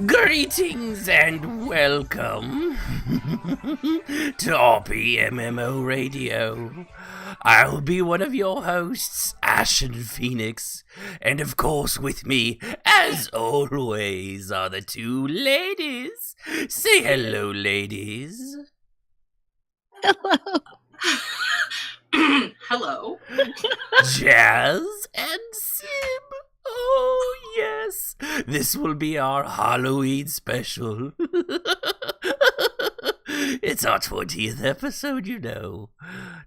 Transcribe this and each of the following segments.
Greetings and welcome to RPMMO Radio. I'll be one of your hosts, Ashen Phoenix, and of course with me, as always, are the two ladies. Say hello, ladies. Hello. Hello. Jazz and Sim. Oh, yes. This will be our Halloween special. It's our 20th episode, you know.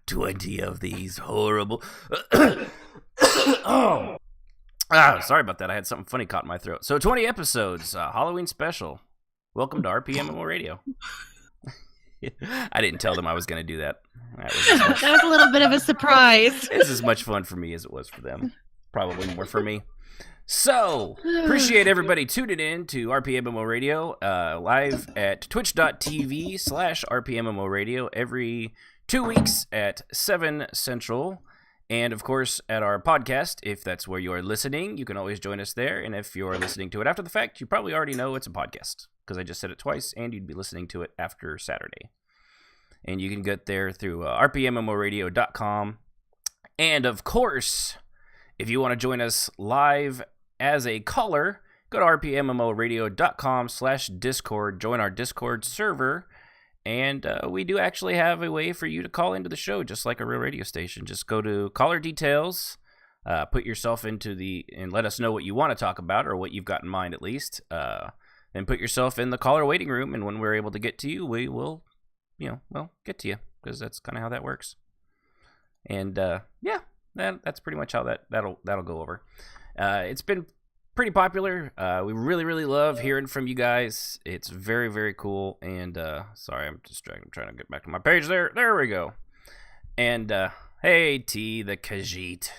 20 of these horrible... sorry about that. I had something funny caught in my throat. So 20 episodes, Halloween special. Welcome to RPMMO Radio. I didn't tell them I was going to do that. That was a little bit of a surprise. It's as much fun for me as it was for them. Probably more for me. So, appreciate everybody tuning in to RPMMO Radio, live at twitch.tv/RPMMO Radio every 2 weeks at 7 Central. And, of course, at our podcast, if that's where you're listening, you can always join us there. And if you're listening to it after the fact, you probably already know it's a podcast, because I just said it twice, and you'd be listening to it after Saturday. And you can get there through rpmmoradio.com. And, of course, if you want to join us live as a caller, go to rpmmoradio.com/Discord, join our Discord server, and we do actually have a way for you to call into the show, just like a real radio station. Just go to caller details, put yourself into and let us know what you want to talk about, or what you've got in mind at least, and put yourself in the caller waiting room, and when we're able to get to you, we will, get to you, because that's kind of how that works. And, that's pretty much how that'll go over. It's been pretty popular. We really, really love hearing from you guys. It's very, very cool. And sorry, I'm distracted. I'm trying to get back to my page there. There we go. And hey, T, the Khajiit.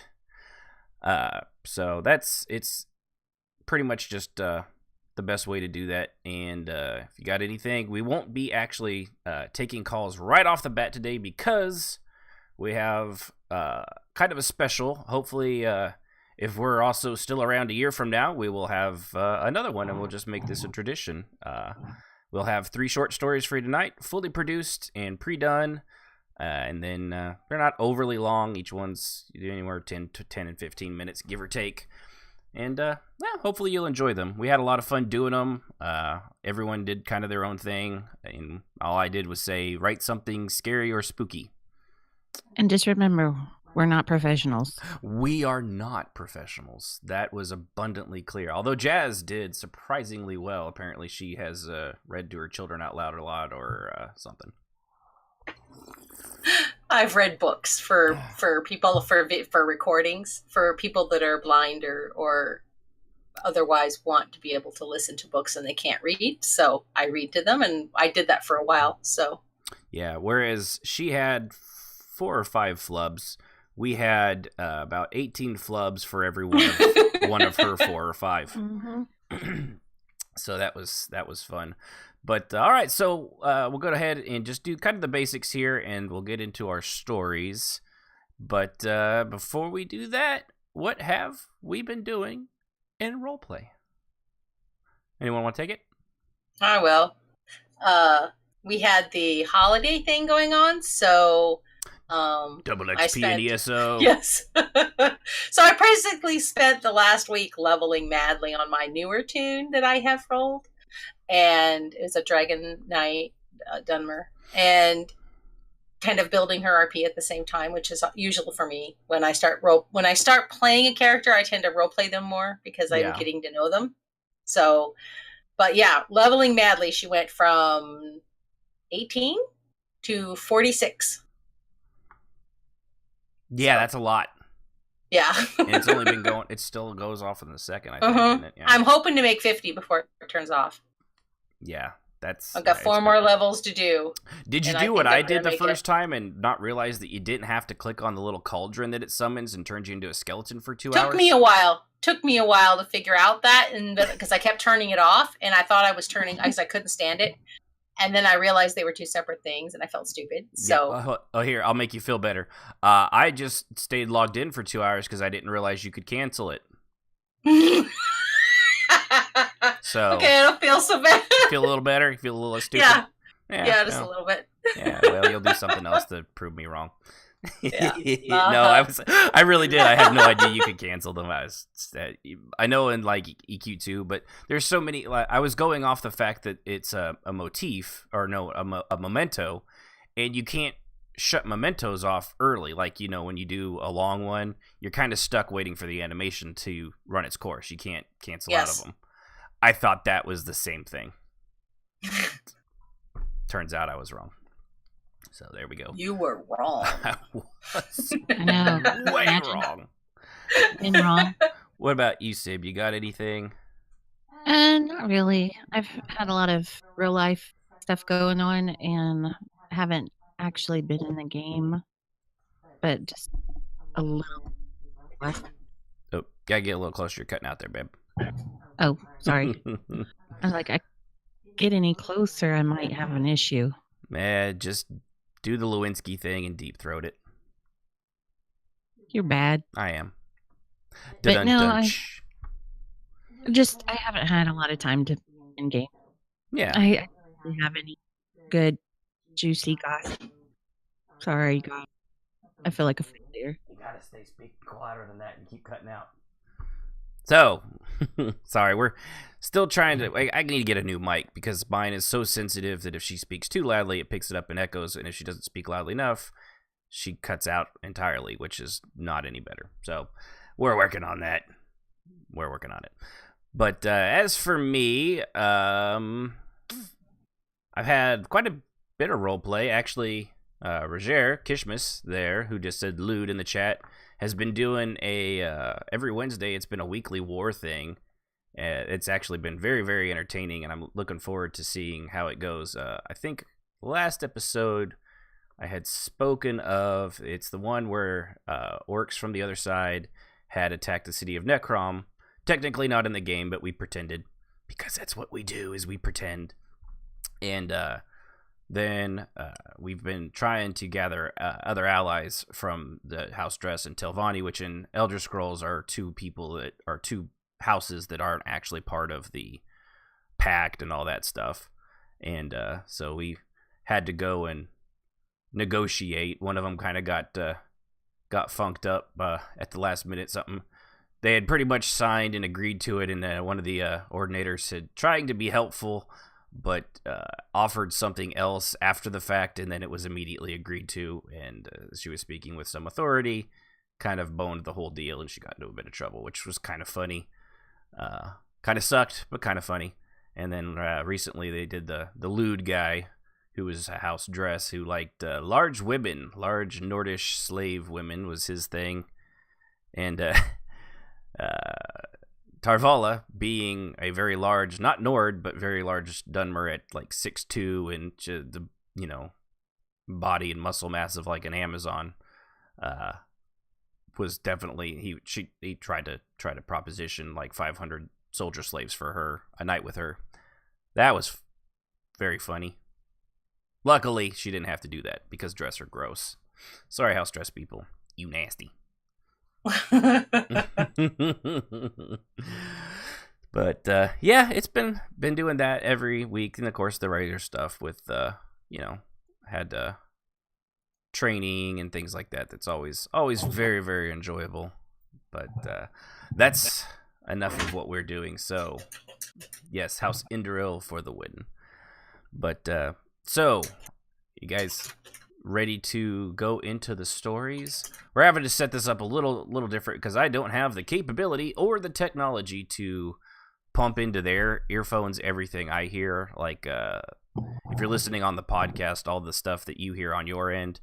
So it's pretty much just the best way to do that. And if you got anything, we won't be actually taking calls right off the bat today, because we have kind of a special. Hopefully, if we're also still around a year from now, we will have another one, and we'll just make this a tradition. We'll have 3 short stories for you tonight, fully produced and pre-done, and then they're not overly long. Each one's anywhere 10 and 15 minutes, give or take. And hopefully you'll enjoy them. We had a lot of fun doing them. Everyone did kind of their own thing, and all I did was say, write something scary or spooky. And just remember, we're not professionals. We are not professionals. That was abundantly clear. Although Jazz did surprisingly well. Apparently she has read to her children out loud a lot, or something. I've read books for people for recordings, for people that are blind or otherwise want to be able to listen to books and they can't read. So I read to them, and I did that for a while. So yeah, whereas she had 4 or 5 flubs, we had about 18 flubs for every one of her 4 or 5. Mm-hmm. So that was fun. But all right, so we'll go ahead and just do kind of the basics here, and we'll get into our stories. But before we do that, what have we been doing in roleplay? Anyone want to take it? I will. We had the holiday thing going on, so double XP and ESO. Yes. So I basically spent the last week leveling madly on my newer tune that I have rolled, and it's a Dragon Knight Dunmer, and kind of building her RP at the same time, which is usual for me. When I start playing a character, I tend to role play them more because I'm getting to know them. So, but yeah, leveling madly, she went from 18 to 46. Yeah, that's a lot. Yeah. And it's only been going, it still goes off in the second, I think. Isn't it? Yeah. I'm hoping to make 50 before it turns off. Yeah, I've got 4 more levels to do. Did you do what I did the first time and not realize that you didn't have to click on the little cauldron that it summons and turns you into a skeleton for 2 hours? Took me a while to figure out that, and because I kept turning it off, and I thought I was turning, because I couldn't stand it. And then I realized they were 2 separate things, and I felt stupid. So, here, I'll make you feel better. I just stayed logged in for 2 hours because I didn't realize you could cancel it. So okay, I don't feel so bad. feel a little better. You feel a little less stupid. Yeah, just a little bit. Yeah, well, you'll do something else to prove me wrong. Yeah. No, I really did. I had no idea you could cancel them. I know in like EQ2, but there's so many. Like, I was going off the fact that it's a motif, or no, a memento, and you can't shut mementos off early. Like, when you do a long one, you're kind of stuck waiting for the animation to run its course. You can't cancel out of them. I thought that was the same thing. Turns out I was wrong. So there we go. You were wrong. I was I know. way Imagine. wrong. Been wrong. What about you, Sib? You got anything? Not really. I've had a lot of real life stuff going on and haven't actually been in the game, but just a little less. Oh, gotta get a little closer. You're cutting out there, babe. Oh, sorry. I was like, I get any closer, I might have an issue. Man, just do the Lewinsky thing and deep throat it. You're bad. I am. But no, I haven't had a lot of time to in game. Yeah. I don't have any good, juicy gossip. Sorry, God. I feel like a failure. You gotta speak quieter than that and keep cutting out. So, sorry, we're still trying to. I need to get a new mic because mine is so sensitive that if she speaks too loudly, it picks it up and echoes, and if she doesn't speak loudly enough, she cuts out entirely, which is not any better. So, we're working on that. We're working on it. But as for me, I've had quite a bit of roleplay. Actually, Roger Kishmas there, who just said lewd in the chat, has been doing every Wednesday. It's been a weekly war thing. It's actually been very, very entertaining, and I'm looking forward to seeing how it goes. I think last episode I had spoken of, it's the one where orcs from the other side had attacked the city of Necrom. Technically not in the game, but we pretended, because that's what we do, is we pretend. And then we've been trying to gather other allies from the House Dress and Telvanni, which in Elder Scrolls are two houses that aren't actually part of the pact and all that stuff. And so we had to go and negotiate. One of them kind of got funked up at the last minute. Something they had pretty much signed and agreed to it, and one of the ordinators said, trying to be helpful, but offered something else after the fact, and then it was immediately agreed to, and she was speaking with some authority, kind of boned the whole deal, and she got into a bit of trouble, which was kind of funny. Kind of sucked, but kind of funny. And then recently they did the lewd guy, who was a house dress, who liked large women, large Nordish slave women was his thing. And Tarvala, being a very large, not Nord, but very large Dunmer at like 6'2", and the body and muscle mass of like an Amazon, was definitely he tried to proposition like 500 soldier slaves for her, a night with her. That was very funny. Luckily, she didn't have to do that because dress are gross. Sorry, house dress people, you nasty. But yeah, it's been doing that every week, and of course the regular stuff with had training and things like that. That's always very, very enjoyable. But that's enough of what we're doing. So yes, House Indoril for the win. But so you guys ready to go into the stories? We're having to set this up a little different because I don't have the capability or the technology to pump into their earphones everything I hear. Like if you're listening on the podcast, all the stuff that you hear on your end,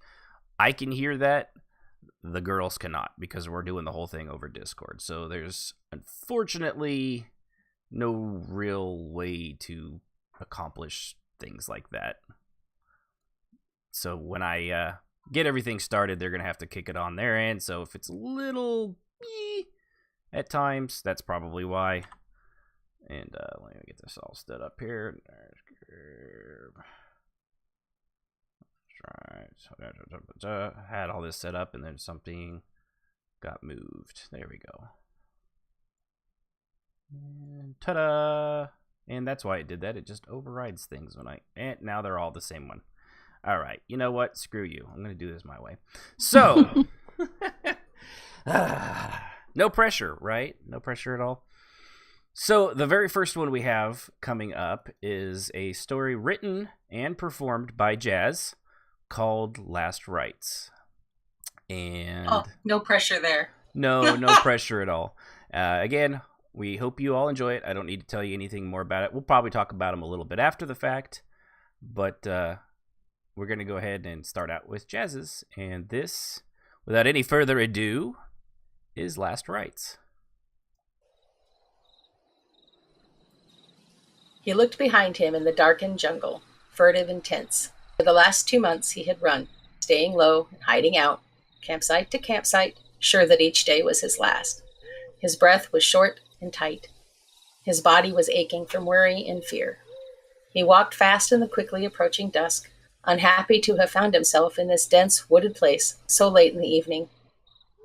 I can hear that. The girls cannot, because we're doing the whole thing over Discord. So there's unfortunately no real way to accomplish things like that. So when I get everything started, they're going to have to kick it on their end. So if it's a little at times, that's probably why. And let me get this all set up here. Had all this set up, and then something got moved. There we go. And ta-da! And that's why it did that. It just overrides things and now they're all the same one. All right. You know what? Screw you. I'm going to do this my way. So, no pressure, right? No pressure at all. So, the very first one we have coming up is a story written and performed by Jazz called Last Rites. And no pressure there. No pressure at all. Again, we hope you all enjoy it. I don't need to tell you anything more about it. We'll probably talk about them a little bit after the fact, but we're going to go ahead and start out with Jazz's. And this, without any further ado, is Last Rites. He looked behind him in the darkened jungle, furtive and tense. For the last 2 months he had run, staying low and hiding out, campsite to campsite, sure that each day was his last. His breath was short and tight. His body was aching from worry and fear. He walked fast in the quickly approaching dusk, unhappy to have found himself in this dense, wooded place so late in the evening.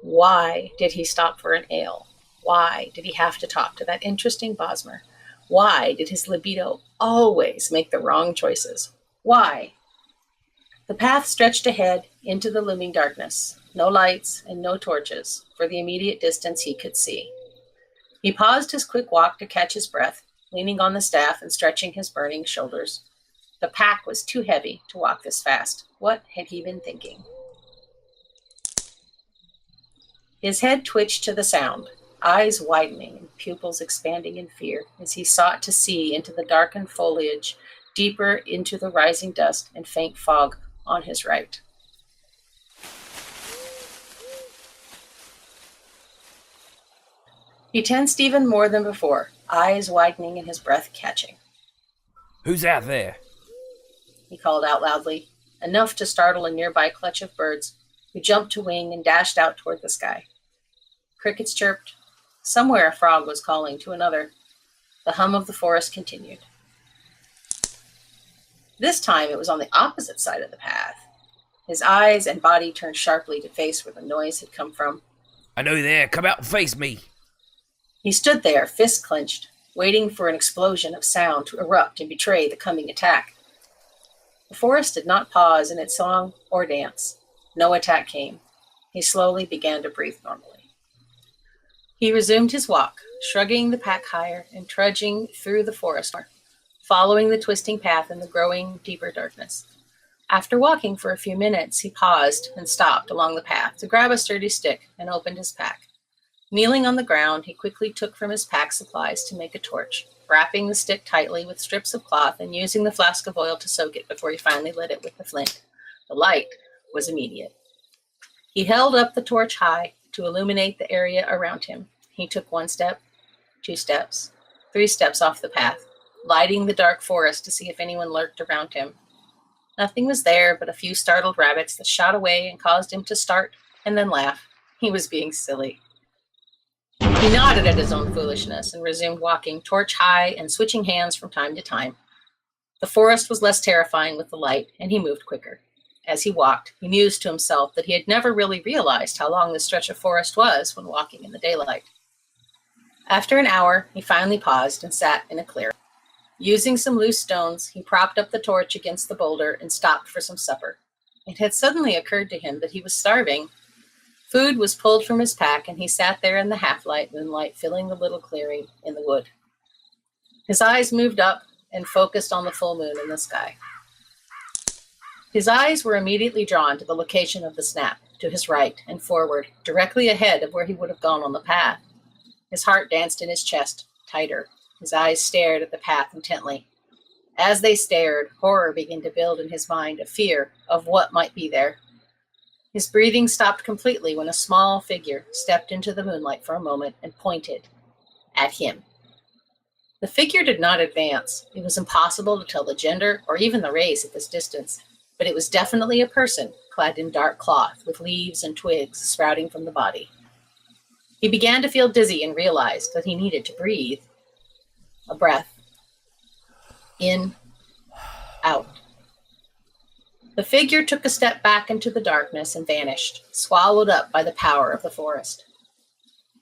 Why did he stop for an ale? Why did he have to talk to that interesting Bosmer? Why did his libido always make the wrong choices? Why? The path stretched ahead into the looming darkness. No lights and no torches for the immediate distance he could see. He paused his quick walk to catch his breath, leaning on the staff and stretching his burning shoulders. The pack was too heavy to walk this fast. What had he been thinking? His head twitched to the sound, eyes widening and pupils expanding in fear as he sought to see into the darkened foliage, deeper into the rising dust and faint fog on his right. He tensed even more than before, eyes widening and his breath catching. "Who's out there?" he called out loudly, enough to startle a nearby clutch of birds, who jumped to wing and dashed out toward the sky. Crickets chirped. Somewhere a frog was calling to another. The hum of the forest continued. This time it was on the opposite side of the path. His eyes and body turned sharply to face where the noise had come from. "I know you there. Come out and face me." He stood there, fists clenched, waiting for an explosion of sound to erupt and betray the coming attack. The forest did not pause in its song or dance. No attack came. He slowly began to breathe normally. He resumed his walk, shrugging the pack higher and trudging through the forest, following the twisting path in the growing, deeper darkness. After walking for a few minutes, he paused and stopped along the path to grab a sturdy stick and opened his pack. Kneeling on the ground, he quickly took from his pack supplies to make a torch, wrapping the stick tightly with strips of cloth and using the flask of oil to soak it before he finally lit it with the flint. The light was immediate. He held up the torch high to illuminate the area around him. He took 1 step, 2 steps, 3 steps off the path, lighting the dark forest to see if anyone lurked around him. Nothing was there but a few startled rabbits that shot away and caused him to start and then laugh. He was being silly. He nodded at his own foolishness and resumed walking, torch high and switching hands from time to time. The forest was less terrifying with the light, and he moved quicker. As he walked, he mused to himself that he had never really realized how long this stretch of forest was when walking in the daylight. After an hour, he finally paused and sat in a clearing. Using some loose stones, he propped up the torch against the boulder and stopped for some supper. It had suddenly occurred to him that he was starving. Food was pulled from his pack, and he sat there in the half-light moonlight, filling the little clearing in the wood. His eyes moved up and focused on the full moon in the sky. His eyes were immediately drawn to the location of the snap, to his right and forward, directly ahead of where he would have gone on the path. His heart danced in his chest, tighter. His eyes stared at the path intently. As they stared, horror began to build in his mind, a fear of what might be there. His breathing stopped completely when a small figure stepped into the moonlight for a moment and pointed at him. The figure did not advance. It was impossible to tell the gender or even the race at this distance, but it was definitely a person clad in dark cloth with leaves and twigs sprouting from the body. He began to feel dizzy and realized that he needed to breathe. A breath. In, out. The figure took a step back into the darkness and vanished, swallowed up by the power of the forest.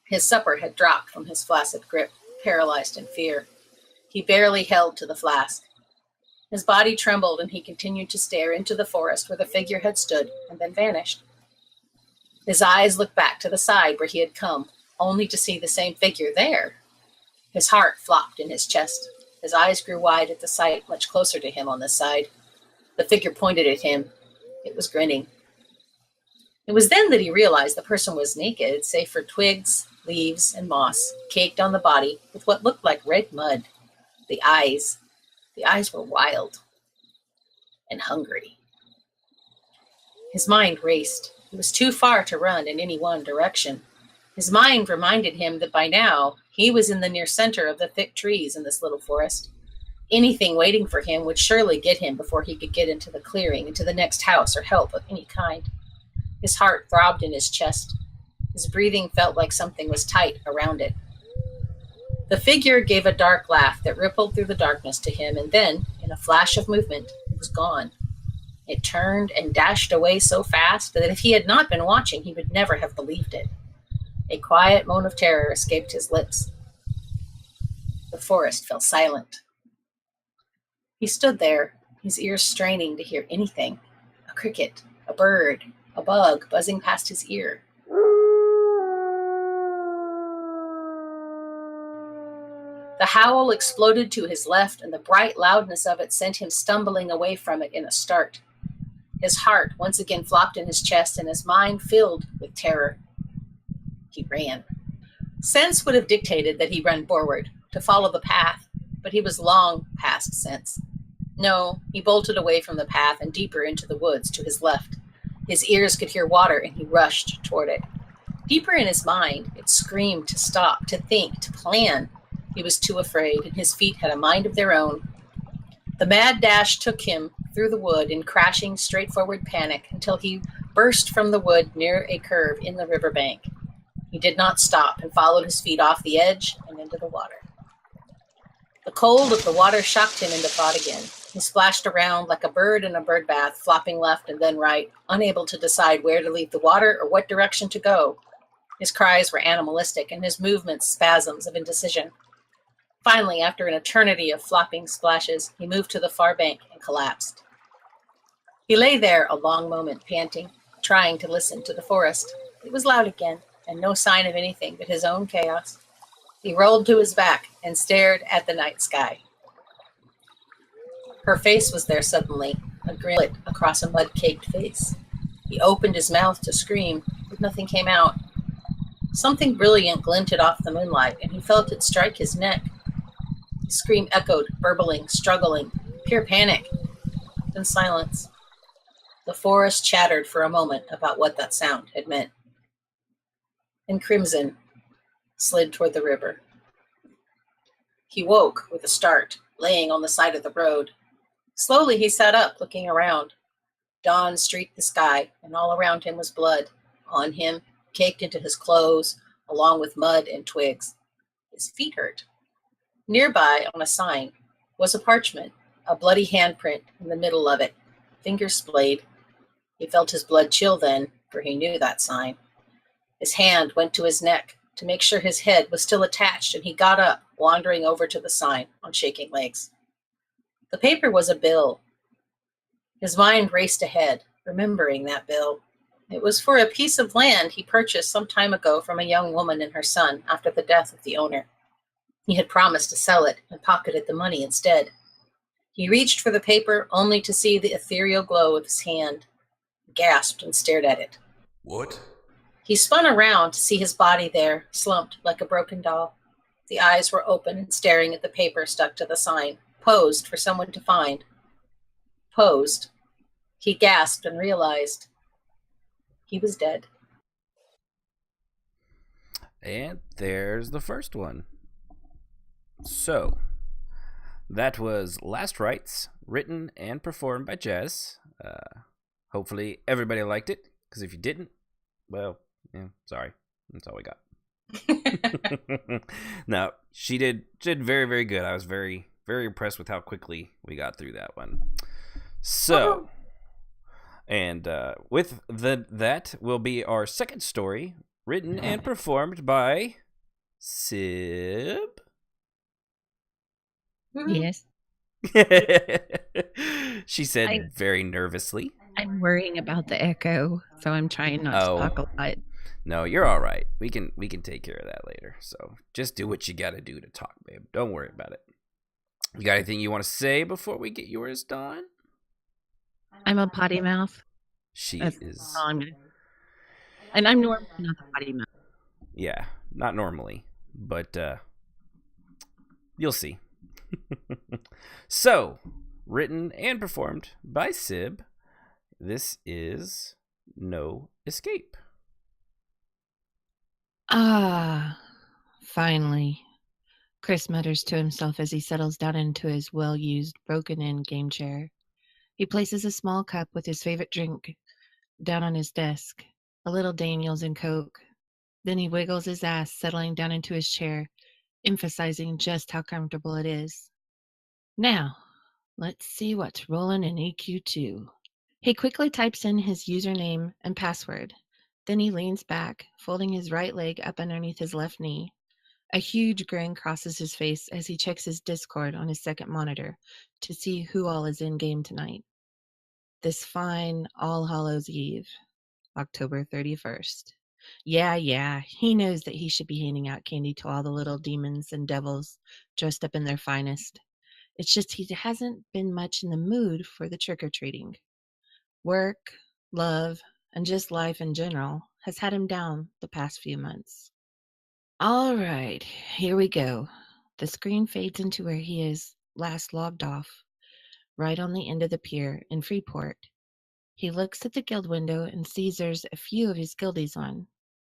His supper had dropped from his flaccid grip, paralyzed in fear. He barely held to the flask. His body trembled, and he continued to stare into the forest where the figure had stood and then vanished. His eyes looked back to the side where he had come, only to see the same figure there. His heart flopped in his chest. His eyes grew wide at the sight much closer to him on this side. The figure pointed at him. It was grinning. It was then that he realized the person was naked, save for twigs, leaves, and moss, caked on the body with what looked like red mud. The eyes were wild and hungry. His mind raced. It was too far to run in any one direction. His mind reminded him that by now he was in the near center of the thick trees in this little forest. Anything waiting for him would surely get him before he could get into the clearing, into the next house or help of any kind. His heart throbbed in his chest. His breathing felt like something was tight around it. The figure gave a dark laugh that rippled through the darkness to him, and then, in a flash of movement, it was gone. It turned and dashed away so fast that if he had not been watching, he would never have believed it. A quiet moan of terror escaped his lips. The forest fell silent. He stood there, his ears straining to hear anything. A cricket, a bird, a bug buzzing past his ear. The howl exploded to his left, and the bright loudness of it sent him stumbling away from it in a start. His heart once again flopped in his chest, and his mind filled with terror. He ran. Sense would have dictated that he run forward, to follow the path, but he was long past sense. No, he bolted away from the path and deeper into the woods to his left. His ears could hear water, and he rushed toward it. Deeper in his mind, it screamed to stop, to think, to plan. He was too afraid, and his feet had a mind of their own. The mad dash took him through the wood in crashing, straightforward panic until he burst from the wood near a curve in the riverbank. He did not stop and followed his feet off the edge and into the water. The cold of the water shocked him into thought again. He splashed around like a bird in a bird bath, flopping left and then right, unable to decide where to leave the water or what direction to go. His cries were animalistic and his movements spasms of indecision. Finally, after an eternity of flopping splashes, he moved to the far bank and collapsed. He lay there a long moment, panting, trying to listen to the forest. It was loud again, and no sign of anything but his own chaos. He rolled to his back and stared at the night sky. Her face was there suddenly, a grin across a mud-caked face. He opened his mouth to scream, but nothing came out. Something brilliant glinted off the moonlight, and he felt it strike his neck. The scream echoed, burbling, struggling, pure panic, then silence. The forest chattered for a moment about what that sound had meant. And crimson slid toward the river. He woke with a start, laying on the side of the road. Slowly he sat up, looking around. Dawn streaked the sky, and all around him was blood. On him, caked into his clothes, along with mud and twigs. His feet hurt. Nearby, on a sign, was a parchment, a bloody handprint in the middle of it, fingers splayed. He felt his blood chill then, for he knew that sign. His hand went to his neck to make sure his head was still attached, and he got up, wandering over to the sign on shaking legs. The paper was a bill. His mind raced ahead, remembering that bill. It was for a piece of land he purchased some time ago from a young woman and her son after the death of the owner. He had promised to sell it and pocketed the money instead. He reached for the paper only to see the ethereal glow of his hand, gasped and stared at it. What? He spun around to see his body there, slumped like a broken doll. The eyes were open and staring at the paper stuck to the sign, posed for someone to find. Posed. He gasped and realized he was dead. And there's the first one. So, that was Last Rites, written and performed by Jazz. Hopefully everybody liked it, because if you didn't, well, yeah, sorry. That's all we got. No, she did very, very good. I was very, very impressed with how quickly we got through that one. So, and with that will be our second story, written and performed by Sib. Yes. She said very nervously. I'm worrying about the echo, so I'm trying not to talk a lot. No, you're all right. We can take care of that later. So just do what you got to do to talk, babe. Don't worry about it. You got anything you want to say before we get yours done? I'm a potty mouth. She That's is. all I'm gonna. And I'm normally not a potty mouth. Yeah, not normally, but you'll see. So, written and performed by Sib, this is No Escape. Ah, finally. Chris mutters to himself as he settles down into his well-used, broken-in game chair. He places a small cup with his favorite drink down on his desk, a little Daniels and Coke. Then he wiggles his ass, settling down into his chair, emphasizing just how comfortable it is. Now, let's see what's rolling in EQ2. He quickly types in his username and password. Then he leans back, folding his right leg up underneath his left knee. A huge grin crosses his face as he checks his Discord on his second monitor to see who all is in game tonight. This fine All Hallows Eve, October 31st. Yeah, he knows that he should be handing out candy to all the little demons and devils dressed up in their finest. It's just he hasn't been much in the mood for the trick-or-treating. Work, love, and just life in general has had him down the past few months. All right, here we go. The screen fades into where he is last logged off, right on the end of the pier in Freeport. He looks at the guild window and sees there's a few of his guildies on.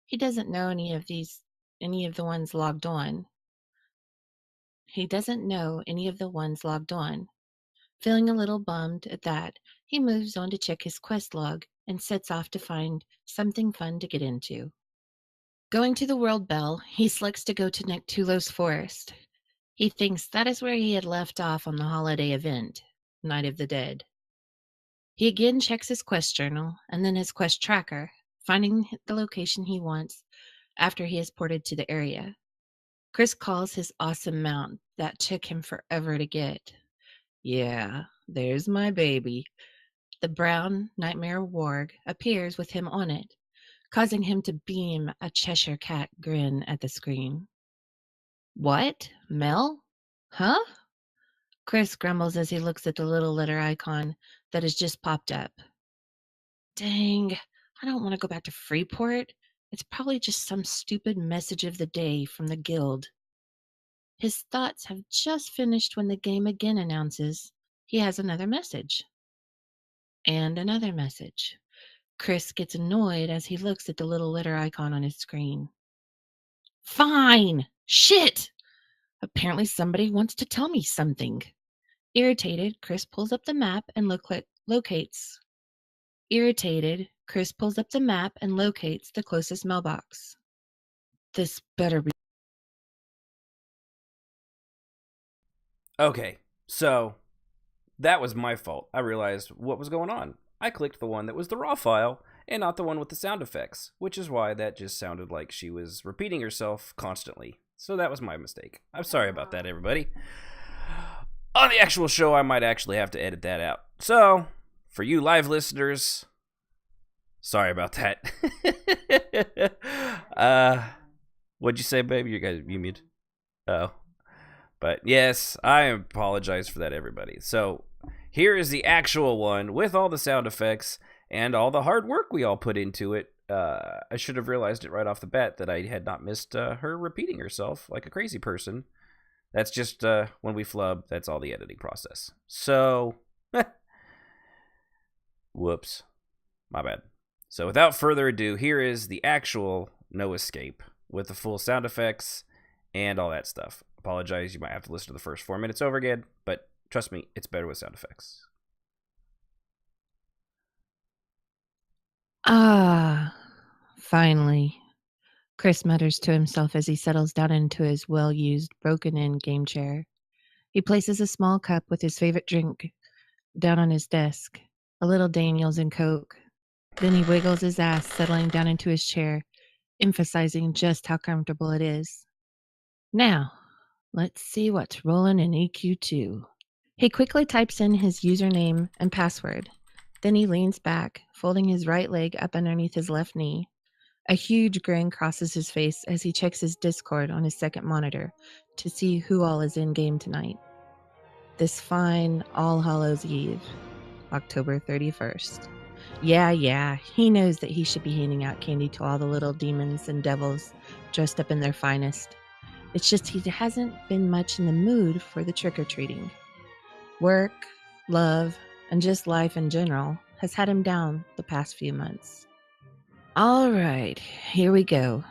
He doesn't know any of the ones logged on. Feeling a little bummed at that, he moves on to check his quest log and sets off to find something fun to get into. Going to the World Bell, he selects to go to Nectulo's forest. He thinks that is where he had left off on the holiday event, Night of the Dead. He again checks his quest journal and then his quest tracker, finding the location he wants after he is ported to the area. Chris calls his awesome mount that took him forever to get. Yeah, there's my baby. The brown nightmare warg appears with him on it, causing him to beam a Cheshire Cat grin at the screen. What? Mel? Huh? Chris grumbles as he looks at the little letter icon that has just popped up. Dang, I don't want to go back to Freeport. It's probably just some stupid message of the day from the guild. His thoughts have just finished when the game again announces he has another message. And another message. Chris gets annoyed as he looks at the little letter icon on his screen. Fine! Shit! Apparently somebody wants to tell me something. Irritated, Chris pulls up the map and locates the closest mailbox. This better be. Okay, so that was my fault. I realized what was going on. I clicked the one that was the raw file and not the one with the sound effects, which is why that just sounded like she was repeating herself constantly. So that was my mistake. I'm sorry about that, everybody. On the actual show, I might actually have to edit that out. So, for you live listeners, sorry about that. What'd you say, baby? You mute? Oh. But yes, I apologize for that, everybody. So, here is the actual one with all the sound effects and all the hard work we all put into it. I should have realized it right off the bat that I had not missed her repeating herself like a crazy person. That's just when we flub, that's all the editing process. So, whoops. My bad. So without further ado, here is the actual No Escape with the full sound effects and all that stuff. Apologize, you might have to listen to the first 4 minutes over again, but trust me, it's better with sound effects. Ah, finally. Chris mutters to himself as he settles down into his well-used, broken-in game chair. He places a small cup with his favorite drink down on his desk, a little Daniels and Coke. Then he wiggles his ass, settling down into his chair, emphasizing just how comfortable it is. Now, Let's see what's rolling in EQ2. He quickly types in his username and password. Then he leans back, folding his right leg up underneath his left knee. A huge grin crosses his face as he checks his Discord on his second monitor to see who all is in game tonight. This fine All Hallows Eve, October 31st. Yeah, he knows that he should be handing out candy to all the little demons and devils dressed up in their finest. It's just he hasn't been much in the mood for the trick-or-treating. Work, love, and just life in general has had him down the past few months. All right, here we go.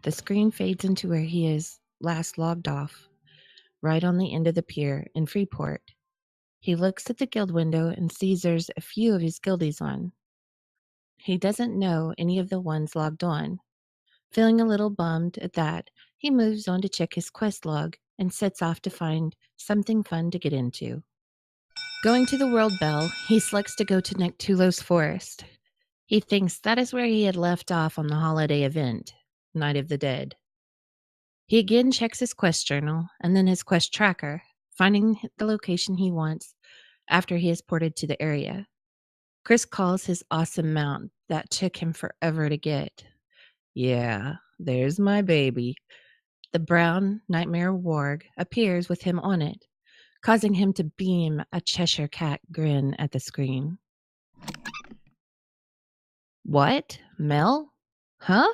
The screen fades into where he is last logged off, right on the end of the pier in Freeport. He looks at the guild window and sees there's a few of his guildies on. He doesn't know any of the ones logged on. Feeling a little bummed at that, he moves on to check his quest log and sets off to find something fun to get into. Going to the World Bell, he selects to go to Nectulo's Forest. He thinks that is where he had left off on the holiday event, Night of the Dead. He again checks his quest journal and then his quest tracker, finding the location he wants after he is ported to the area. Chris calls his awesome mount that took him forever to get. Yeah, there's my baby. The brown nightmare warg appears with him on it, causing him to beam a Cheshire cat grin at the screen. What? Mel? Huh?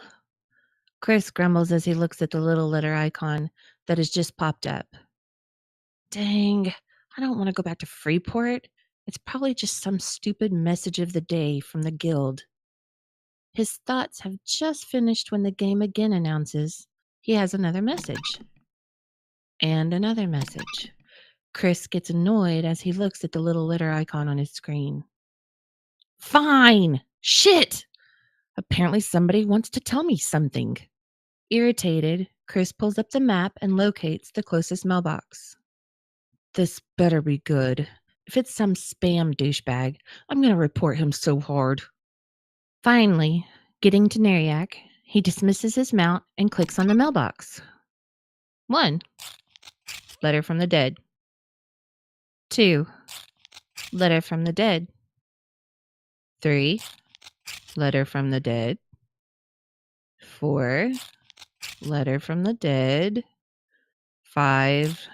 Chris grumbles as he looks at the little letter icon that has just popped up. Dang, I don't want to go back to Freeport. It's probably just some stupid message of the day from the guild. His thoughts have just finished when the game again announces he has another message. And another message. Chris gets annoyed as he looks at the little letter icon on his screen. Fine! Shit! Apparently somebody wants to tell me something. Irritated, Chris pulls up the map and locates the closest mailbox. This better be good. If it's some spam douchebag, I'm going to report him so hard. Finally, getting to Neriak, he dismisses his mount and clicks on the mailbox. 1. Letter from the dead. 2. Letter from the dead. 3. Letter from the dead. 4. Letter from the dead. 5.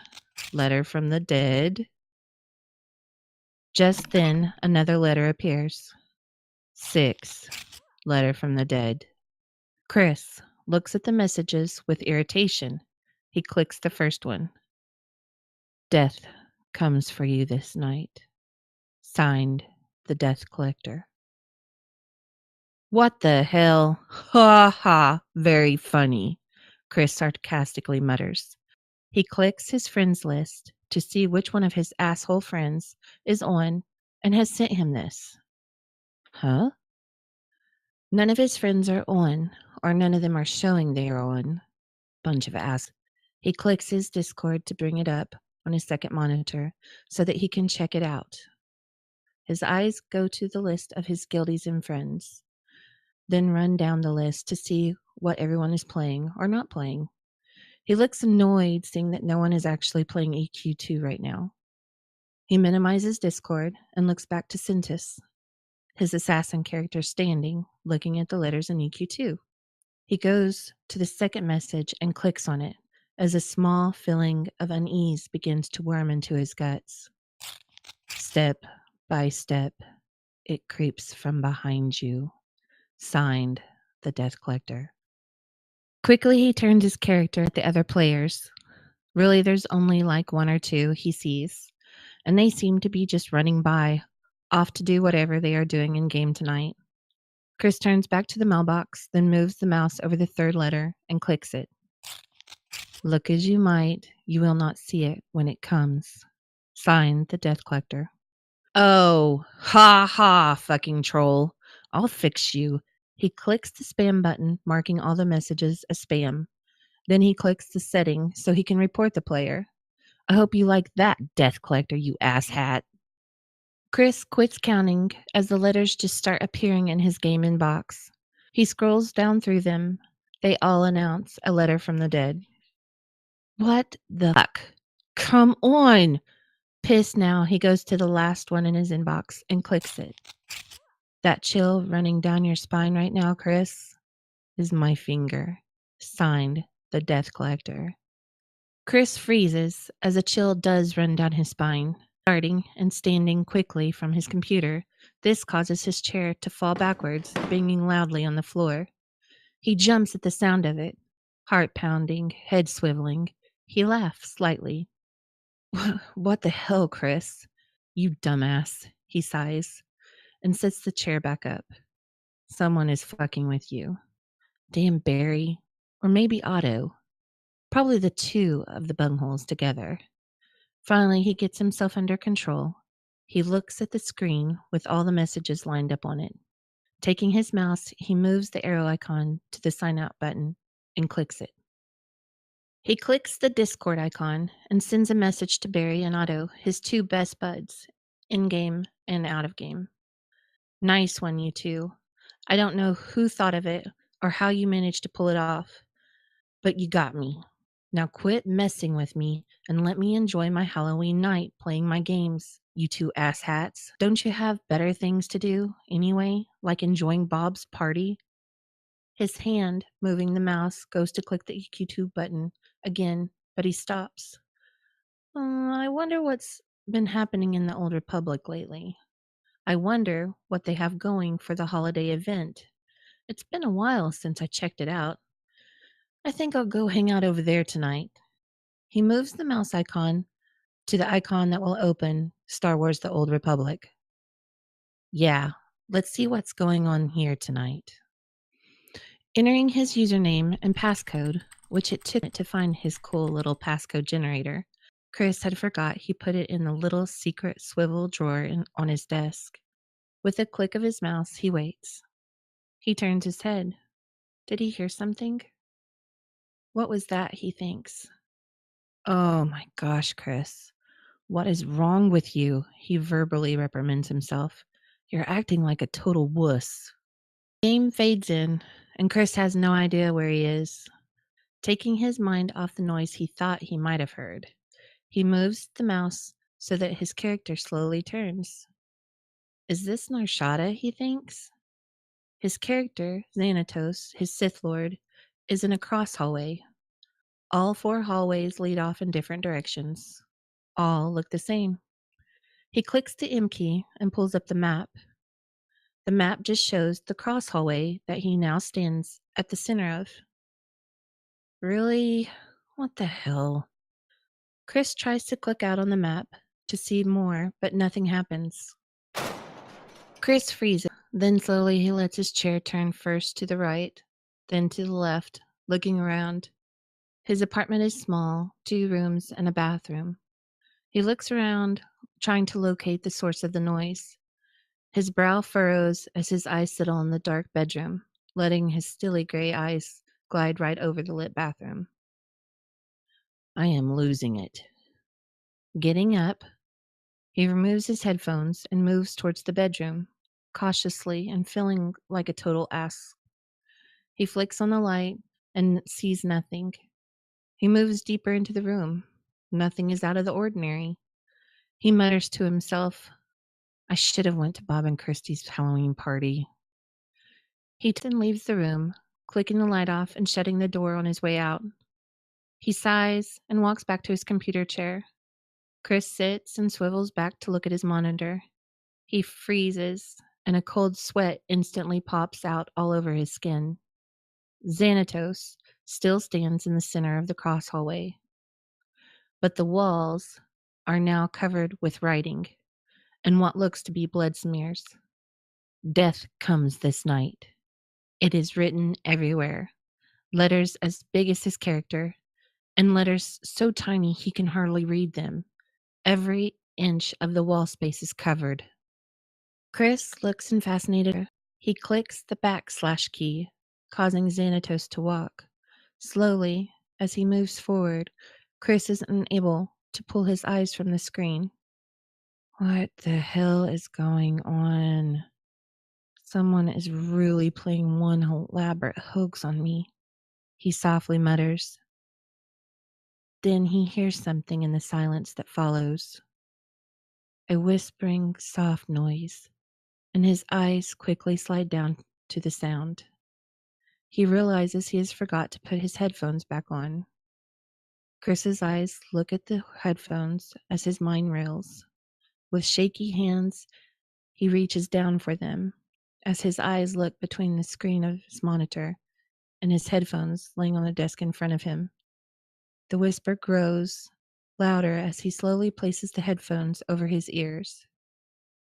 Letter from the dead. Just then, another letter appears. 6. Letter from the dead. Chris looks at the messages with irritation. He clicks the first one. Death comes for you this night. Signed, the Death Collector. What the hell? Ha ha, very funny, Chris sarcastically mutters. He clicks his friends list to see which one of his asshole friends is on and has sent him this. Huh? None of his friends are on, or none of them are showing they are on. Bunch of ass. He clicks his Discord to bring it up on his second monitor so that he can check it out. His eyes go to the list of his guildies and friends, then run down the list to see what everyone is playing or not playing. He looks annoyed seeing that no one is actually playing EQ2 right now. He minimizes Discord and looks back to Sintis, his assassin character standing, looking at the letters in EQ2. He goes to the second message and clicks on it as a small feeling of unease begins to worm into his guts. Step by step, it creeps from behind you. Signed, the Death Collector. Quickly, he turns his character at the other players. Really, there's only like 1 or 2 he sees, and they seem to be just running by, off to do whatever they are doing in game tonight. Chris turns back to the mailbox, then moves the mouse over the third letter and clicks it. Look as you might, you will not see it when it comes. Signed, the Death Collector. Oh, ha ha, fucking troll. I'll fix you. He clicks the spam button, marking all the messages as spam. Then he clicks the setting so he can report the player. I hope you like that, Death Collector, you asshat. Chris quits counting as the letters just start appearing in his game inbox. He scrolls down through them. They all announce a letter from the dead. What the fuck? Come on! Pissed now, he goes to the last one in his inbox and clicks it. That chill running down your spine right now, Chris, is my finger. Signed, the Death Collector. Chris freezes as a chill does run down his spine. Starting and standing quickly from his computer, this causes his chair to fall backwards, banging loudly on the floor. He jumps at the sound of it, heart pounding, head swiveling. He laughs slightly. What the hell, Chris? You dumbass, he sighs and sets the chair back up. Someone is fucking with you. Damn Barry. Or maybe Otto. Probably the two of the bungholes together. Finally, he gets himself under control. He looks at the screen with all the messages lined up on it. Taking his mouse, he moves the arrow icon to the sign out button and clicks it. He clicks the Discord icon and sends a message to Barry and Otto, his two best buds, in-game and out of game. Nice one, you two. I don't know who thought of it or how you managed to pull it off, but you got me. Now quit messing with me and let me enjoy my Halloween night playing my games, you two asshats. Don't you have better things to do anyway, like enjoying Bob's party? His hand, moving the mouse, goes to click the EQ2 button again, but he stops. I wonder what's been happening in the Old Republic lately. I wonder what they have going for the holiday event. It's been a while since I checked it out. I think I'll go hang out over there tonight. He moves the mouse icon to the icon that will open Star Wars The Old Republic. Yeah, let's see what's going on here tonight. Entering his username and passcode, which it took to find his cool little passcode generator, Chris had forgot he put it in the little secret swivel drawer on his desk. With a click of his mouse, he waits. He turns his head. Did he hear something? What was that, he thinks. Oh my gosh, Chris. What is wrong with you? He verbally reprimands himself. You're acting like a total wuss. Game fades in, and Chris has no idea where he is. Taking his mind off the noise he thought he might have heard, he moves the mouse so that his character slowly turns. Is this Narshada, he thinks? His character, Xanatos, his Sith Lord, is in a cross hallway. All 4 hallways lead off in different directions. All look the same. He clicks the M key and pulls up the map. The map just shows the cross hallway that he now stands at the center of. Really? What the hell? Chris tries to click out on the map to see more, but nothing happens. Chris freezes. Then slowly he lets his chair turn first to the right, then to the left, looking around. His apartment is small, 2 rooms and a bathroom. He looks around, trying to locate the source of the noise. His brow furrows as his eyes settle on the dark bedroom, letting his stilly gray eyes glide right over the lit bathroom. I am losing it. Getting up, he removes his headphones and moves towards the bedroom, cautiously and feeling like a total ass. He flicks on the light and sees nothing. He moves deeper into the room. Nothing is out of the ordinary. He mutters to himself, I should have went to Bob and Christie's Halloween party. He then leaves the room, clicking the light off and shutting the door on his way out. He sighs and walks back to his computer chair. Chris sits and swivels back to look at his monitor. He freezes, and a cold sweat instantly pops out all over his skin. Xanatos still stands in the center of the cross hallway, but the walls are now covered with writing and what looks to be blood smears. Death comes this night. It is written everywhere, letters as big as his character, and letters so tiny he can hardly read them. Every inch of the wall space is covered. Chris looks and fascinated. He clicks the / key, causing Xanatos to walk. Slowly, as he moves forward, Chris is unable to pull his eyes from the screen. What the hell is going on? Someone is really playing one elaborate hoax on me, he softly mutters. Then he hears something in the silence that follows. A whispering, soft noise, and his eyes quickly slide down to the sound. He realizes he has forgot to put his headphones back on. Chris's eyes look at the headphones as his mind reels. With shaky hands, he reaches down for them as his eyes look between the screen of his monitor and his headphones laying on the desk in front of him. The whisper grows louder as he slowly places the headphones over his ears.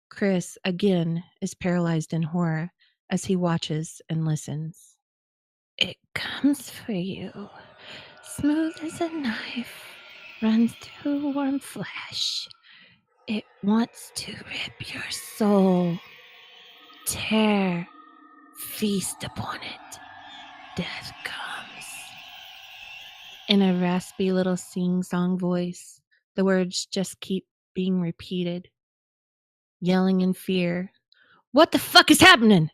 Chris, again, is paralyzed in horror as he watches and listens. It comes for you, smooth as a knife, runs through warm flesh. It wants to rip your soul. Tear, feast upon it. Death comes. In a raspy little sing-song voice, the words just keep being repeated. Yelling in fear, "What the fuck is happening?"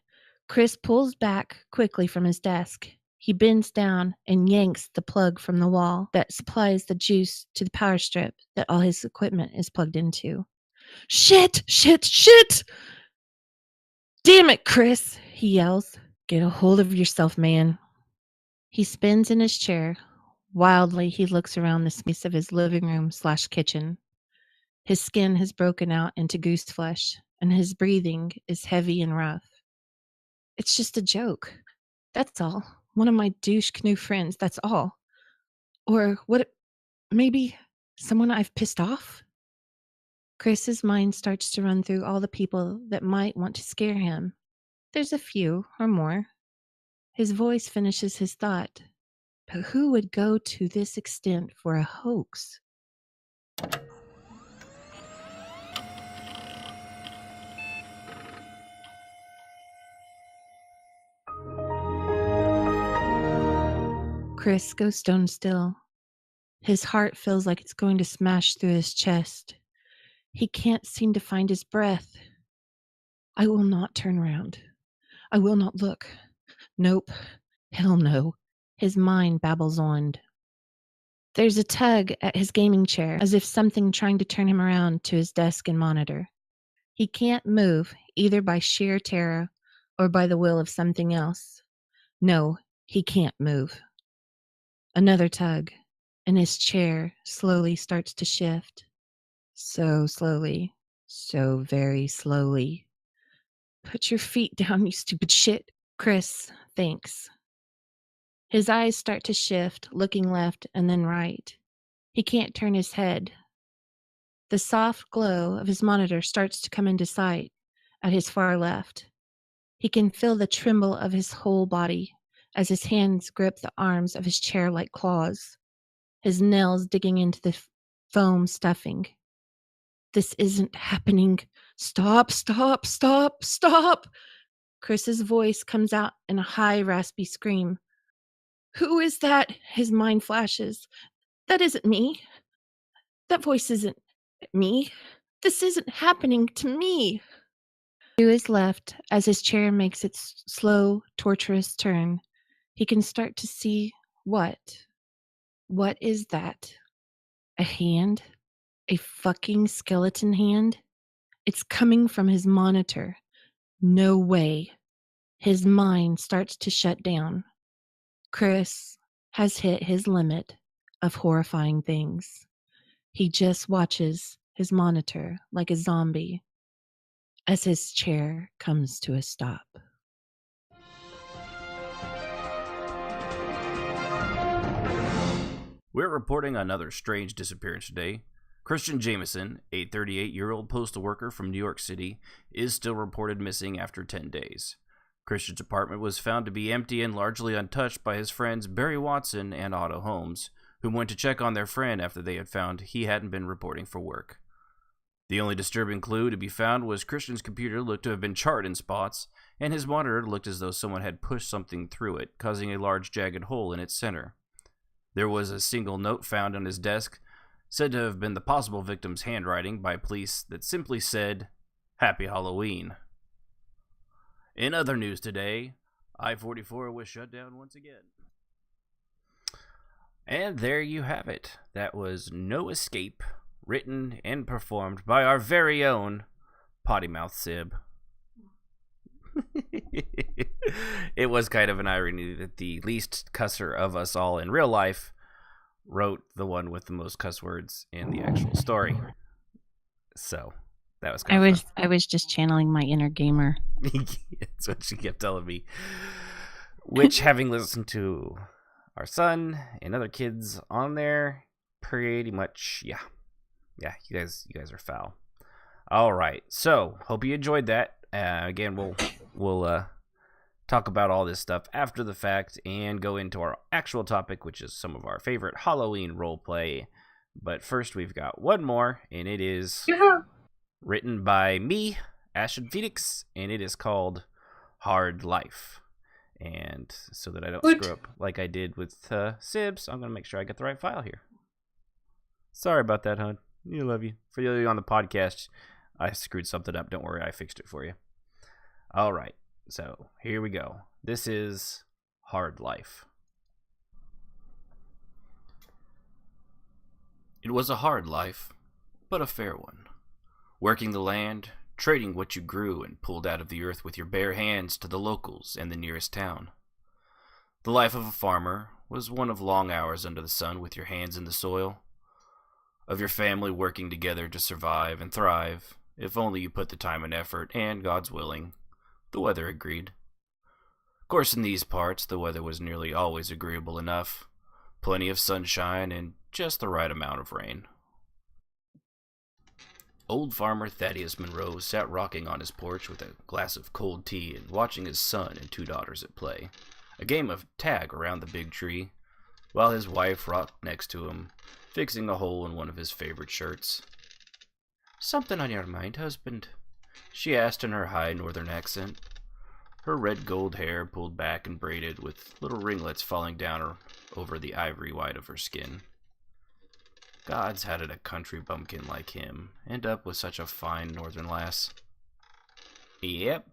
Chris pulls back quickly from his desk. He bends down and yanks the plug from the wall that supplies the juice to the power strip that all his equipment is plugged into. Shit! Shit! Shit! Damn it, Chris! He yells. Get a hold of yourself, man. He spins in his chair. Wildly, he looks around the space of his living room/kitchen. His skin has broken out into goose flesh, and his breathing is heavy and rough. It's just a joke. That's all. One of my douche canoe friends, that's all. Or what? Maybe someone I've pissed off? Chris's mind starts to run through all the people that might want to scare him. There's a few or more. His voice finishes his thought. But who would go to this extent for a hoax? Chris goes stone still. His heart feels like it's going to smash through his chest. He can't seem to find his breath. I will not turn around. I will not look. Nope. Hell no. His mind babbles on. There's a tug at his gaming chair, as if something trying to turn him around to his desk and monitor. He can't move, either by sheer terror or by the will of something else. No, he can't move. Another tug, and his chair slowly starts to shift. So slowly, so very slowly. Put your feet down, you stupid shit. Chris thinks. His eyes start to shift, looking left and then right. He can't turn his head. The soft glow of his monitor starts to come into sight at his far left. He can feel the tremble of his whole body as his hands grip the arms of his chair like claws, his nails digging into the foam stuffing. This isn't happening. Stop, stop, stop, stop. Chris's voice comes out in a high, raspy scream. Who is that? His mind flashes. That isn't me. That voice isn't me. This isn't happening to me. To his left, as his chair makes its slow, torturous turn, he can start to see what? What is that? A hand? A fucking skeleton hand? It's coming from his monitor. No way. His mind starts to shut down. Chris has hit his limit of horrifying things. He just watches his monitor like a zombie as his chair comes to a stop. We're reporting another strange disappearance today. Christian Jameson, a 38-year-old postal worker from New York City, is still reported missing after 10 days. Christian's apartment was found to be empty and largely untouched by his friends Barry Watson and Otto Holmes, who went to check on their friend after they had found he hadn't been reporting for work. The only disturbing clue to be found was Christian's computer looked to have been charred in spots, and his monitor looked as though someone had pushed something through it, causing a large jagged hole in its center. There was a single note found on his desk, said to have been the possible victim's handwriting by police, that simply said, "Happy Halloween." In other news today, I-44 was shut down once again. And there you have it. That was No Escape, written and performed by our very own Potty Mouth Sib. It was kind of an irony that the least cusser of us all in real life wrote the one with the most cuss words in the actual story. So that was kind of fun. I was just channeling my inner gamer. That's what she kept telling me. Which, having listened to our son and other kids on there, pretty much, yeah, you guys are foul. All right, so hope you enjoyed that. Again, we'll talk about all this stuff after the fact and go into our actual topic, which is some of our favorite Halloween roleplay. But first, we've got one more, and it is written by me, Ashton Phoenix, and it is called Hard Life. And so that I don't screw up like I did with Sibs, I'm going to make sure I get the right file here. Sorry about that, hon. I love you. For you on the podcast, I screwed something up. Don't worry, I fixed it for you. All right, so here we go. This is Hard Life. It was a hard life, but a fair one. Working the land, trading what you grew and pulled out of the earth with your bare hands to the locals and the nearest town. The life of a farmer was one of long hours under the sun with your hands in the soil, of your family working together to survive and thrive, if only you put the time and effort, and, God's willing, the weather agreed. Of course, in these parts, the weather was nearly always agreeable enough, plenty of sunshine and just the right amount of rain. Old farmer Thaddeus Monroe sat rocking on his porch with a glass of cold tea and watching his son and 2 daughters at play, a game of tag around the big tree, while his wife rocked next to him, fixing a hole in one of his favorite shirts. "Something on your mind, husband?" she asked in her high northern accent, her red gold hair pulled back and braided with little ringlets falling down over the ivory white of her skin. Gods, how did a country bumpkin like him end up with such a fine northern lass? "Yep.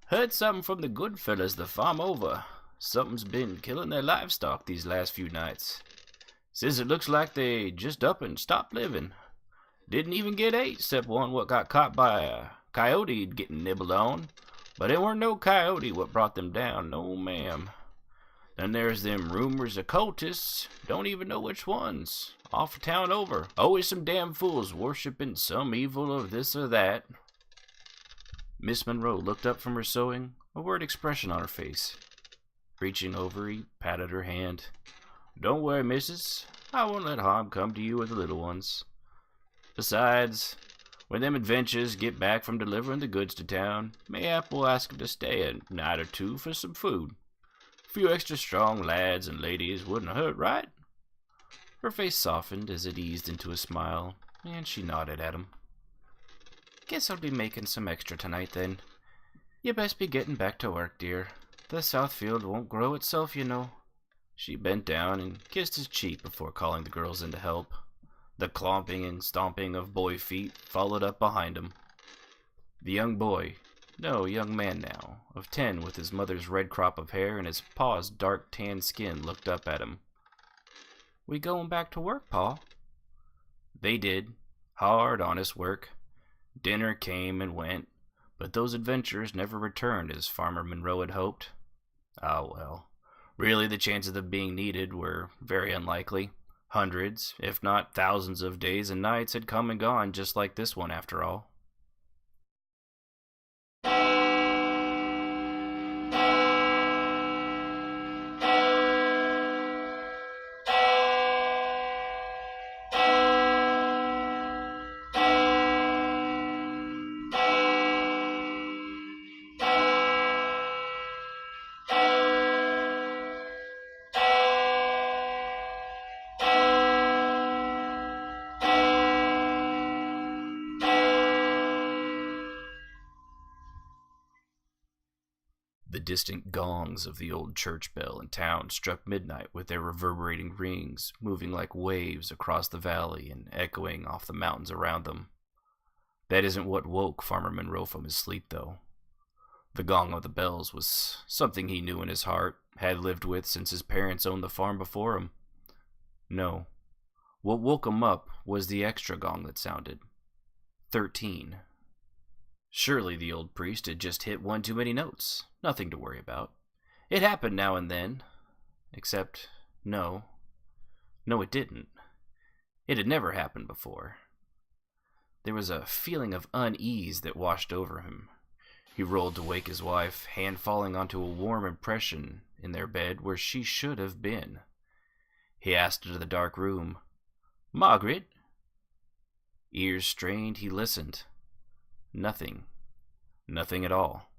Heard something from the good fellas the farm over. Something's been killing their livestock these last few nights. Says it looks like they just up and stopped living. Didn't even get 8, except one what got caught by a coyote getting nibbled on. But it weren't no coyote what brought them down, no ma'am. Then there's them rumors of cultists, don't even know which ones. Off town over. Always some damn fools worshipping some evil of this or that." Miss Monroe looked up from her sewing, a worried expression on her face. Reaching over, he patted her hand. "Don't worry, missus. I won't let harm come to you or the little ones. Besides, when them adventures get back from delivering the goods to town, mayhap we'll ask 'em to stay a night or 2 for some food. A few extra strong lads and ladies wouldn't hurt, right?" Her face softened as it eased into a smile, and she nodded at him. "Guess I'll be making some extra tonight, then. You best be getting back to work, dear. The south field won't grow itself, you know." She bent down and kissed his cheek before calling the girls in to help. The clomping and stomping of boy feet followed up behind him. The young boy, no, young man now, of 10 with his mother's red crop of hair and his pa's dark tan skin, looked up at him. "We going back to work, Pa?" They did. Hard, honest work. Dinner came and went, but those adventures never returned as Farmer Monroe had hoped. Ah, well. Really, the chances of them being needed were very unlikely. Hundreds, if not thousands of days and nights had come and gone just like this one after all. The distant gongs of the old church bell in town struck midnight with their reverberating rings, moving like waves across the valley and echoing off the mountains around them. That isn't what woke Farmer Monroe from his sleep, though. The gong of the bells was something he knew in his heart, had lived with since his parents owned the farm before him. No. What woke him up was the extra gong that sounded. 13. Surely the old priest had just hit one too many notes. Nothing to worry about. It happened now and then. Except, no. No, it didn't. It had never happened before. There was a feeling of unease that washed over him. He rolled to wake his wife, hand falling onto a warm impression in their bed where she should have been. He asked into the dark room, "Margaret?" Ears strained, he listened. Nothing. Nothing at all.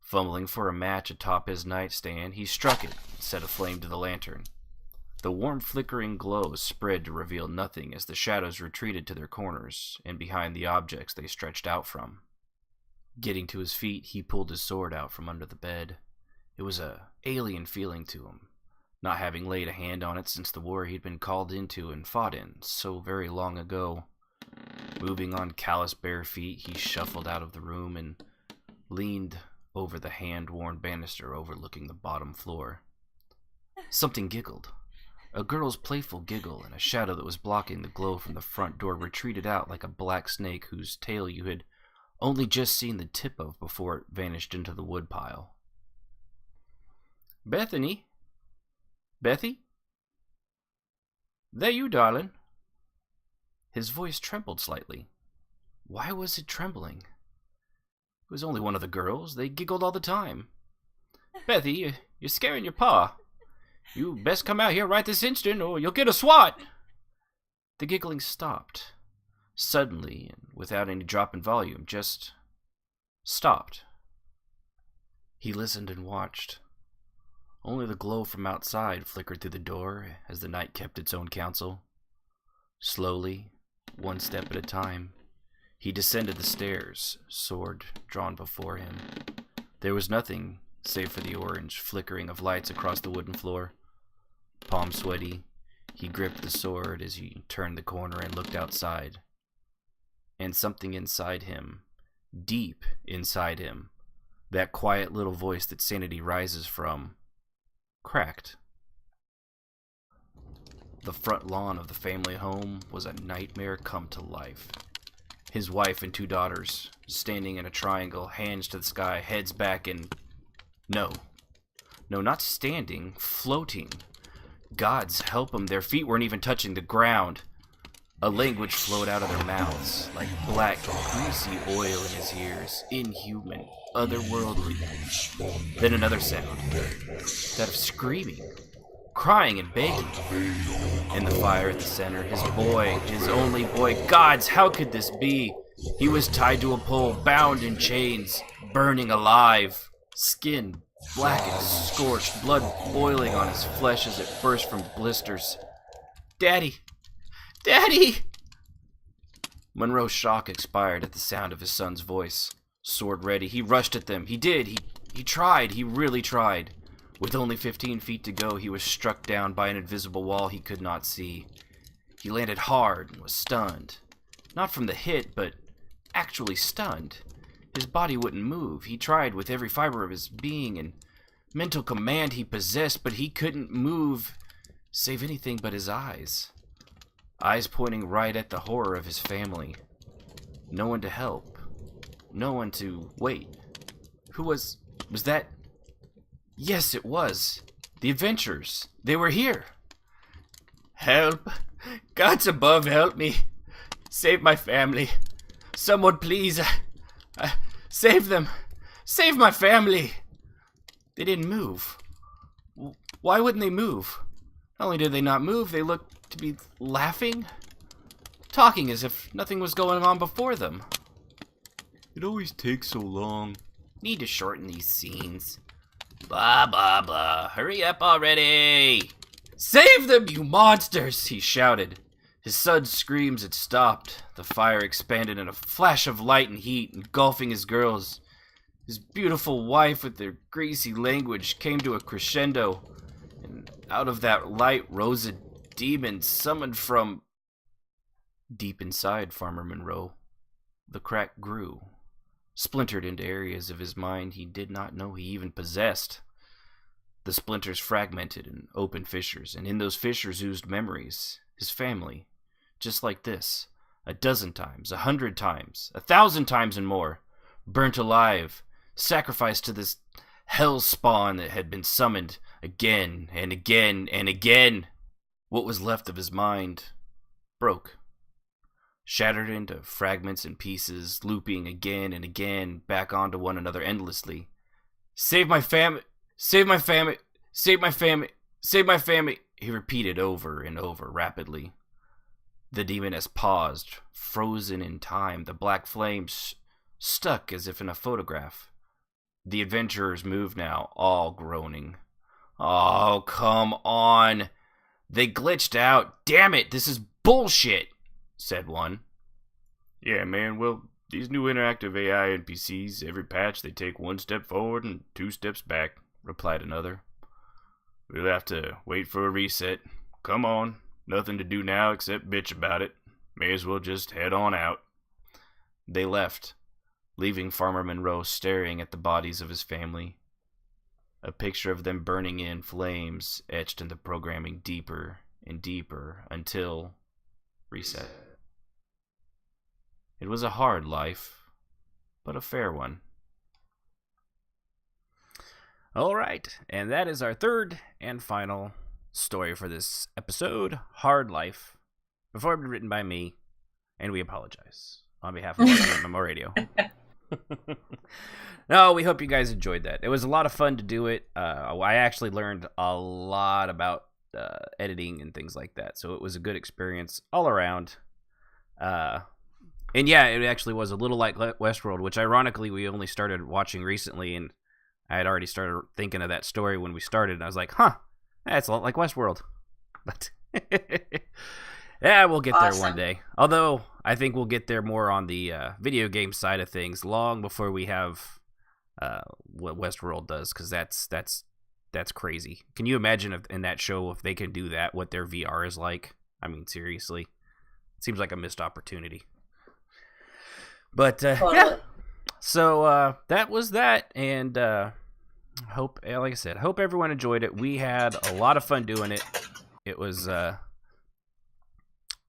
Fumbling for a match atop his nightstand, he struck it and set a flame to the lantern. The warm flickering glow spread to reveal nothing as the shadows retreated to their corners and behind the objects they stretched out from. Getting to his feet, he pulled his sword out from under the bed. It was an alien feeling to him, not having laid a hand on it since the war he'd been called into and fought in so very long ago. Moving on callous bare feet, he shuffled out of the room and leaned over the hand-worn banister overlooking the bottom floor. Something giggled. A girl's playful giggle, and a shadow that was blocking the glow from the front door retreated out like a black snake whose tail you had only just seen the tip of before it vanished into the woodpile. "Bethany? Bethy? There you, darling?" His voice trembled slightly. Why was it trembling? It was only one of the girls. They giggled all the time. "Bethy, you're scaring your pa. You best come out here right this instant or you'll get a swat." The giggling stopped. Suddenly, and without any drop in volume, just stopped. He listened and watched. Only the glow from outside flickered through the door as the night kept its own counsel. Slowly, one step at a time, he descended the stairs, sword drawn before him. There was nothing save for the orange flickering of lights across the wooden floor. Palm sweaty, he gripped the sword as he turned the corner and looked outside. And something inside him, deep inside him, that quiet little voice that sanity rises from, cracked. The front lawn of the family home was a nightmare come to life. His wife and 2 daughters, standing in a triangle, hands to the sky, heads back, and no, not standing, floating. Gods help them, their feet weren't even touching the ground. A language flowed out of their mouths, like black, greasy oil in his ears, inhuman, otherworldly. Then another sound, that of screaming, crying and begging. And the fire at the center, his boy, his only boy. Gods, how could this be? He was tied to a pole, bound in chains, burning alive, skin black and scorched, blood boiling on his flesh as it burst from blisters. "Daddy! Daddy!" Monroe's shock expired at the sound of his son's voice. Sword ready, he rushed at them. He did. He tried. He really tried. With only 15 feet to go, he was struck down by an invisible wall he could not see. He landed hard and was stunned. Not from the hit, but actually stunned. His body wouldn't move. He tried with every fiber of his being and mental command he possessed, but he couldn't move, save anything but his eyes. Eyes pointing right at the horror of his family. No one to help. No one to wait. Who was that? Yes, it was. The adventurers. They were here. "Help! Gods above, help me! Save my family! Someone please! Save them! Save my family!" They didn't move. Why wouldn't they move? Not only did they not move, they looked to be laughing, talking as if nothing was going on before them. "It always takes so long. Need to shorten these scenes. Blah, blah, blah. Hurry up already!" "Save them, you monsters!" he shouted. His son's screams had stopped. The fire expanded in a flash of light and heat, engulfing his girls. His beautiful wife with their greasy language came to a crescendo, and out of that light rose a demon summoned from deep inside Farmer Monroe. The crack grew, splintered into areas of his mind he did not know he even possessed. The splinters fragmented in open fissures, and in those fissures oozed memories. His family. Just like this. 12 times, 100 times, 1,000 times and more. Burnt alive. Sacrificed to this hell spawn that had been summoned again and again and again. What was left of his mind broke. Shattered into fragments and pieces, looping again and again back onto one another endlessly. Save my family! Save my family! Save my family! Save my family! He repeated over and over rapidly. The demoness paused, frozen in time, the black flames stuck as if in a photograph. The adventurers moved now, all groaning. Oh, come on! They glitched out. Damn it, this is bullshit, said one. Yeah, man, well, these new interactive AI NPCs, every patch they take 1 step forward and 2 steps back, replied another. We'll have to wait for a reset. Come on, nothing to do now except bitch about it. May as well just head on out. They left, leaving Farmer Monroe staring at the bodies of his family. A picture of them burning in flames etched in the programming deeper and deeper until reset. It was a hard life, but a fair one. All right, and that is our third and final story for this episode, Hard Life. Before it was written by me, and we apologize on behalf of RPMMO Radio. No, we hope you guys enjoyed that. It was a lot of fun to do it. I actually learned a lot about editing and things like that, so it was a good experience all around. And yeah, it actually was a little like Westworld, which ironically we only started watching recently, and I had already started thinking of that story when we started, and I was like, huh, that's a lot like Westworld. But yeah, we'll get there one day. Although, I think we'll get there more on the video game side of things long before we have what Westworld does, because that's crazy. Can you imagine if in that show, if they can do that, what their VR is like? I mean, seriously. It seems like a missed opportunity. But, yeah. So, that was that, and hope, like I said, hope everyone enjoyed it. We had a lot of fun doing it. It was a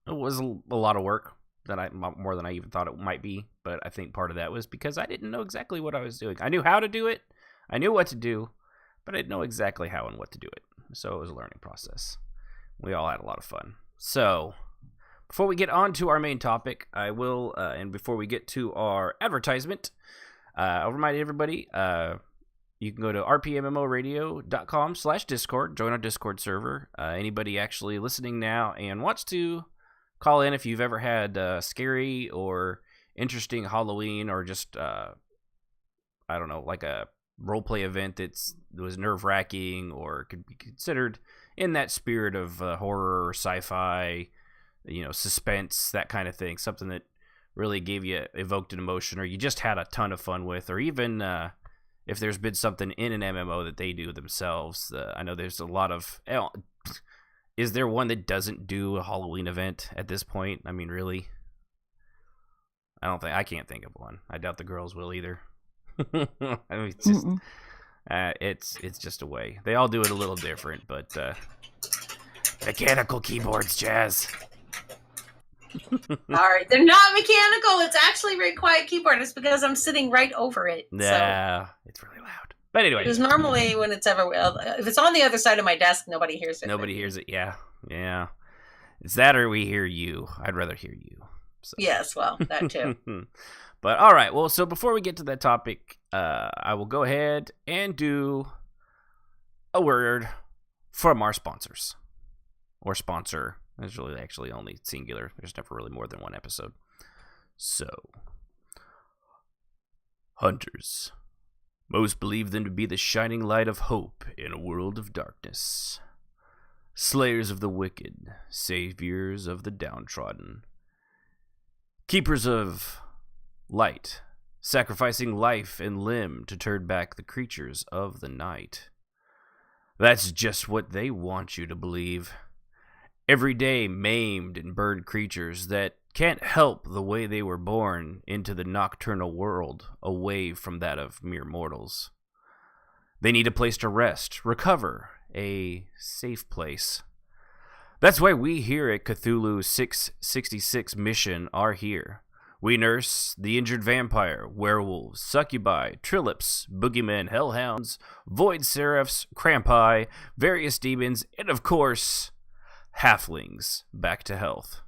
lot of work, more than I even thought it might be, but I think part of that was because I didn't know exactly what I was doing. I knew how to do it, I knew what to do, but I didn't know exactly how and what to do it. So it was a learning process. We all had a lot of fun. So, before we get on to our main topic, I will, and before we get to our advertisement, I'll remind everybody, you can go to rpmmoradio.com/Discord, join our Discord server. Anybody actually listening now and wants to call in if you've ever had scary or interesting Halloween or just, I don't know, like a roleplay event that was nerve-wracking or could be considered in that spirit of horror or sci-fi, suspense, that kind of thing, something that really evoked an emotion, or you just had a ton of fun with, or even if there's been something in an MMO that they do themselves. I know there's a lot of... Is there one that doesn't do a Halloween event at this point? I mean, really? I can't think of one. I doubt the girls will either. I mean, it's just a way. They all do it a little different, but mechanical keyboards, Jazz. All right, they're not mechanical. It's actually very quiet keyboard. It's because I'm sitting right over it. Yeah, it's really loud. But anyway, because normally when it's if it's on the other side of my desk, nobody hears it. Nobody hears it. Yeah. It's that, or we hear you. I'd rather hear you. So. Yes, well, that too. But all right, well, so before we get to that topic, I will go ahead and do a word from our sponsors, or sponsor. It's really actually only singular. There's never really more than one episode. So, hunters. Most believe them to be the shining light of hope in a world of darkness. Slayers of the wicked, saviors of the downtrodden. Keepers of light, sacrificing life and limb to turn back the creatures of the night. That's just what they want you to believe. Everyday maimed and burned creatures that can't help the way they were born into the nocturnal world away from that of mere mortals. They need a place to rest, recover, a safe place. That's why we here at Cthulhu 666 Mission are here. We nurse the injured vampire, werewolves, succubi, trillips, boogeymen, hellhounds, void seraphs, crampi, various demons, and of course, halflings back to health.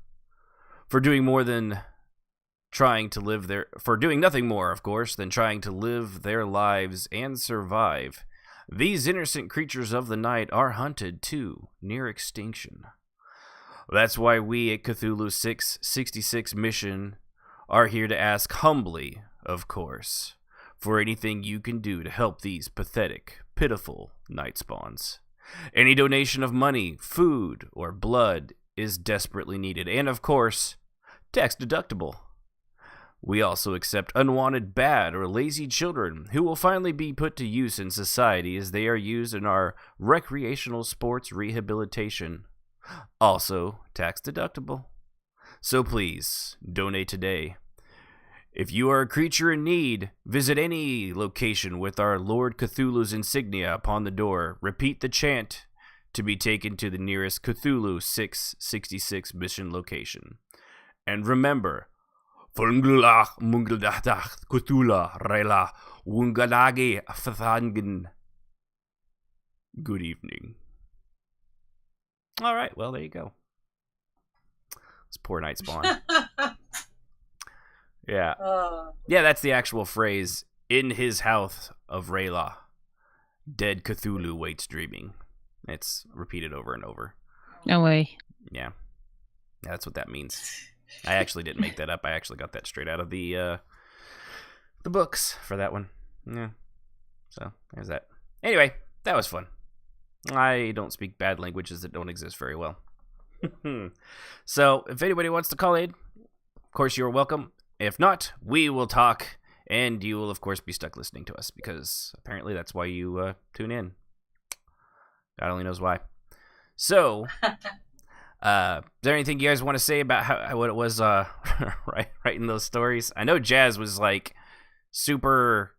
For doing nothing more, of course, than trying to live their lives and survive. These innocent creatures of the night are hunted too, near extinction. That's why we at Cthulhu 666 Mission are here to ask humbly, of course, for anything you can do to help these pathetic, pitiful night spawns. Any donation of money, food, or blood is desperately needed, and of course, tax deductible. We also accept unwanted, bad, or lazy children who will finally be put to use in society as they are used in our recreational sports rehabilitation. Also, tax deductible. So please, donate today. If you are a creature in need, visit any location with our Lord Cthulhu's insignia upon the door. Repeat the chant to be taken to the nearest Cthulhu 666 mission location. And remember, Good evening. All right, well, there you go. It's poor night spawn. Yeah. Yeah, that's the actual phrase. In his house of Rayla, dead Cthulhu waits dreaming. It's repeated over and over. No way. Yeah. That's what that means. I actually didn't make that up. I actually got that straight out of the books for that one. Yeah. So, there's that. Anyway, that was fun. I don't speak bad languages that don't exist very well. So, if anybody wants to call in, of course you're welcome. If not, we will talk, and you will, of course, be stuck listening to us, because apparently that's why you tune in. God only knows why. So, is there anything you guys want to say about what it was writing those stories? I know Jazz was like super,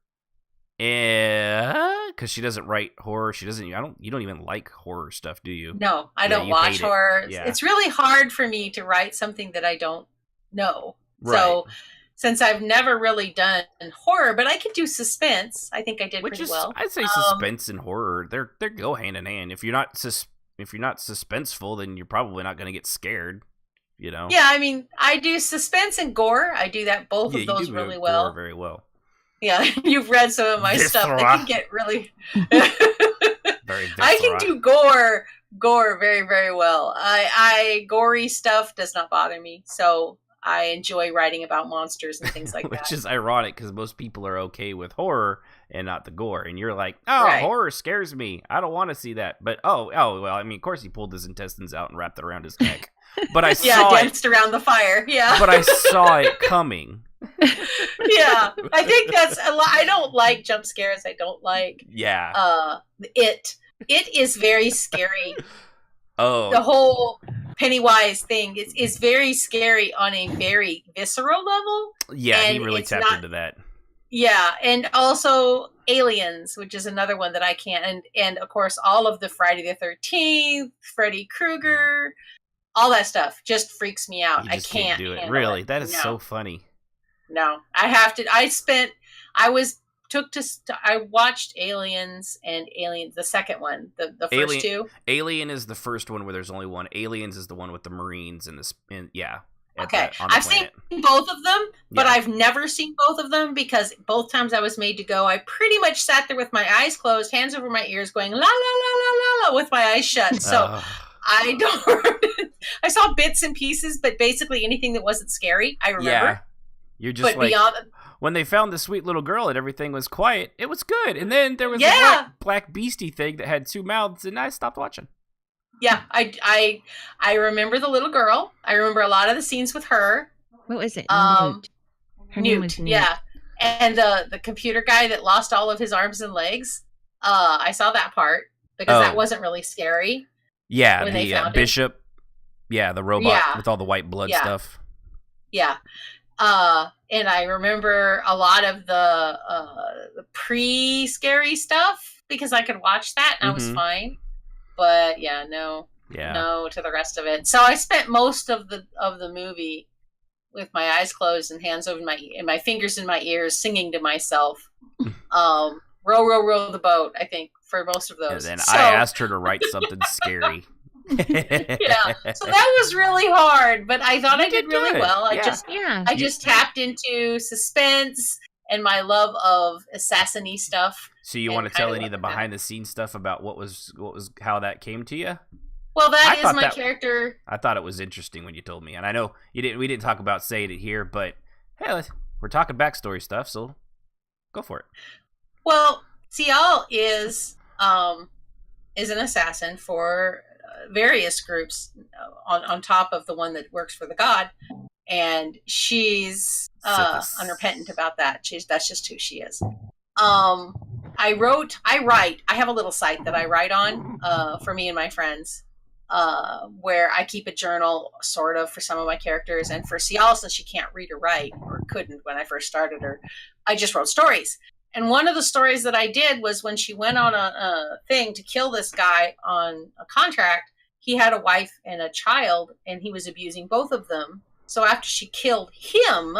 because she doesn't write horror. She doesn't. You don't even like horror stuff, do you? No, I don't watch horror. Yeah. It's really hard for me to write something that I don't know. Right. So, since I've never really done horror, but I can do suspense. I think I did pretty well. I'd say suspense and horror, they go hand in hand. If you're not suspenseful, then you're probably not going to get scared, you know? Yeah, I mean, I do suspense and gore. I do both of those really well. Gore very well. Yeah, you've read some of my stuff. They can get really... Very viscera. I can do gore very, very well. Gory stuff does not bother me, so I enjoy writing about monsters and things like that. Which is ironic, because most people are okay with horror and not the gore, and you're like, oh, right. Horror scares me. I don't want to see that. But well, I mean, of course he pulled his intestines out and wrapped it around his neck. But I saw danced around the fire. Yeah, but I saw it coming. Yeah, I think that's a lot. I don't like jump scares. I don't like. Yeah. It is very scary. Oh. The whole Pennywise thing is very scary on a very visceral level. Yeah, he really tapped into that. Yeah, and also Aliens, which is another one that I can't, and of course all of the Friday the 13th, Freddy Krueger, all that stuff just freaks me out. I can't do it. Really, that is so funny. No, I have to. I watched Aliens and Aliens, the second one, the first two. Alien is the first one where there's only one. Aliens is the one with the Marines yeah. Okay, I've seen both of them, but I've never seen both of them because both times I was made to go, I pretty much sat there with my eyes closed, hands over my ears, going la la la la la la with my eyes shut. So I don't. I saw bits and pieces, but basically anything that wasn't scary, I remember. Yeah, you're just but like beyond. When they found the sweet little girl and everything was quiet, it was good. And then there was a black beastie thing that had two mouths, and I stopped watching. Yeah, I remember the little girl. I remember a lot of the scenes with her. What was it? Newt. Her name was Newt. Yeah. And the computer guy that lost all of his arms and legs. I saw that part because that wasn't really scary. Yeah, the bishop. Yeah, the robot with all the white blood stuff. Yeah. And I remember a lot of the pre-scary stuff. because I could watch that and I was fine. But yeah, no to the rest of it. So I spent most of the movie with my eyes closed and hands over my fingers in my ears, singing to myself. Row, row, row the boat, I think, for most of those. And then I asked her to write something scary. Yeah, so that was really hard, but I thought I did really well. I just tapped into suspense and my love of assassin-y stuff. So you want to tell any of the behind the scenes stuff about what was how that came to you? Well, that is my character. I thought it was interesting when you told me, and I know we didn't talk about saying it here, but hey, we're talking backstory stuff, so go for it. Well, Cial is an assassin for various groups on top of the one that works for the god, and she's unrepentant about that. That's just who she is. I have a little site that I write on for me and my friends, where I keep a journal sort of for some of my characters, and for Cial, since she can't read or write, or couldn't when I first started her, I just wrote stories. And one of the stories that I did was when she went on a thing to kill this guy on a contract. He had a wife and a child, and he was abusing both of them. So after she killed him,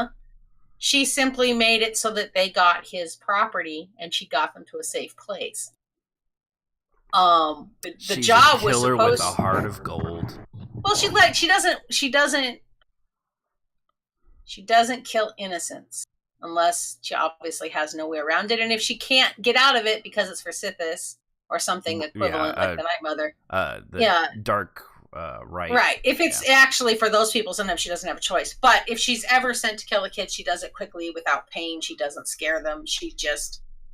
she simply made it so that they got his property, and she got them to a safe place. The job was supposed. Killer with a heart of gold. Well, she doesn't kill innocents unless she obviously has no way around it, and if she can't get out of it because it's for Sithis or something equivalent like the Night Mother, dark right. Right. If it's actually for those people, sometimes she doesn't have a choice. But if she's ever sent to kill a kid, she does it quickly without pain. She doesn't scare them.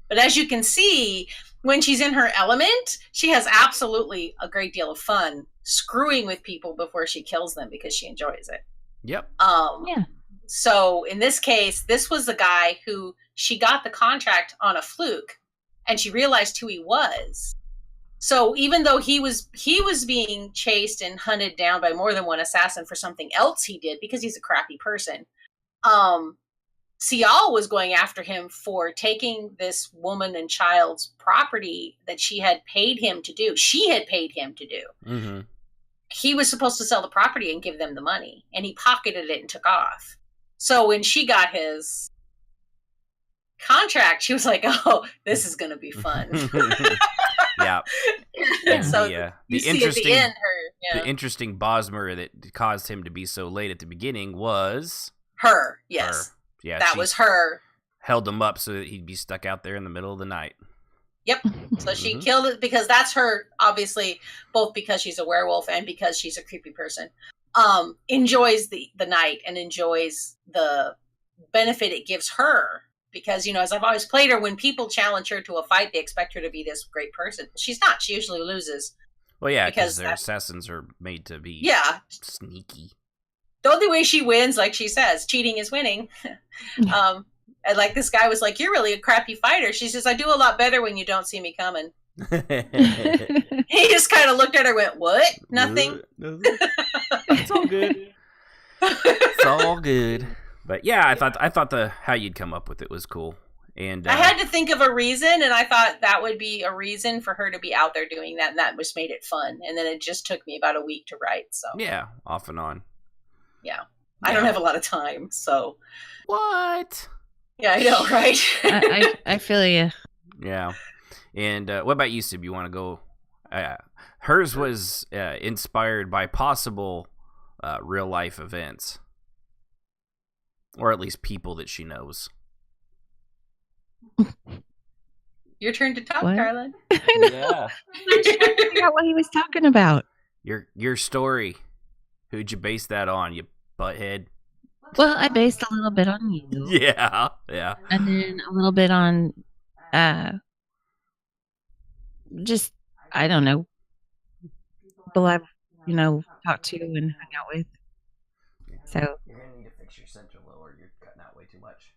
But as you can see, when she's in her element, she has absolutely a great deal of fun screwing with people before she kills them because she enjoys it. Yep. So in this case, this was the guy who she got the contract on a fluke, and she realized who he was. So even though he was being chased and hunted down by more than one assassin for something else he did, because he's a crappy person, Cial was going after him for taking this woman and child's property that she had paid him to do. She had paid him to do. Mm-hmm. He was supposed to sell the property and give them the money, and he pocketed it and took off. So when she got his contract, she was like, "Oh, this is going to be fun." Yeah. And so the interesting Bosmer that caused him to be so late at the beginning was her. Yes. Her. Yeah, that was her. Held him up so that he'd be stuck out there in the middle of the night. Yep. So she killed it because that's her, obviously, both because she's a werewolf and because she's a creepy person. Enjoys the night and enjoys the benefit it gives her. Because, as I've always played her, when people challenge her to a fight, they expect her to be this great person. She's not. She usually loses. Well, yeah, because their assassins are made to be sneaky. The only way she wins, like she says, cheating is winning. And like this guy was like, "You're really a crappy fighter." She says, "I do a lot better when you don't see me coming." He just kind of looked at her and went, "What? Nothing?" It's all good. It's all good. But yeah, I thought how you'd come up with it was cool. And I had to think of a reason, and I thought that would be a reason for her to be out there doing that, and that just made it fun. And then it just took me about a week to write. So yeah, off and on. Yeah. I don't have a lot of time, so. What? Yeah, I know, right? I feel you. Yeah. And what about you, Sib? You want to go? Hers was inspired by possible real-life events. Or at least people that she knows. Your turn to talk, Carlin. I know. Yeah. I'm trying to figure out what he was talking about. Your story. Who'd you base that on, you butthead? Well, I based a little bit on you. Yeah. And then a little bit on, just, I don't know, people I've, talked to and hung out with. So. You're going to need to fix your central lower. You're cutting out way too much.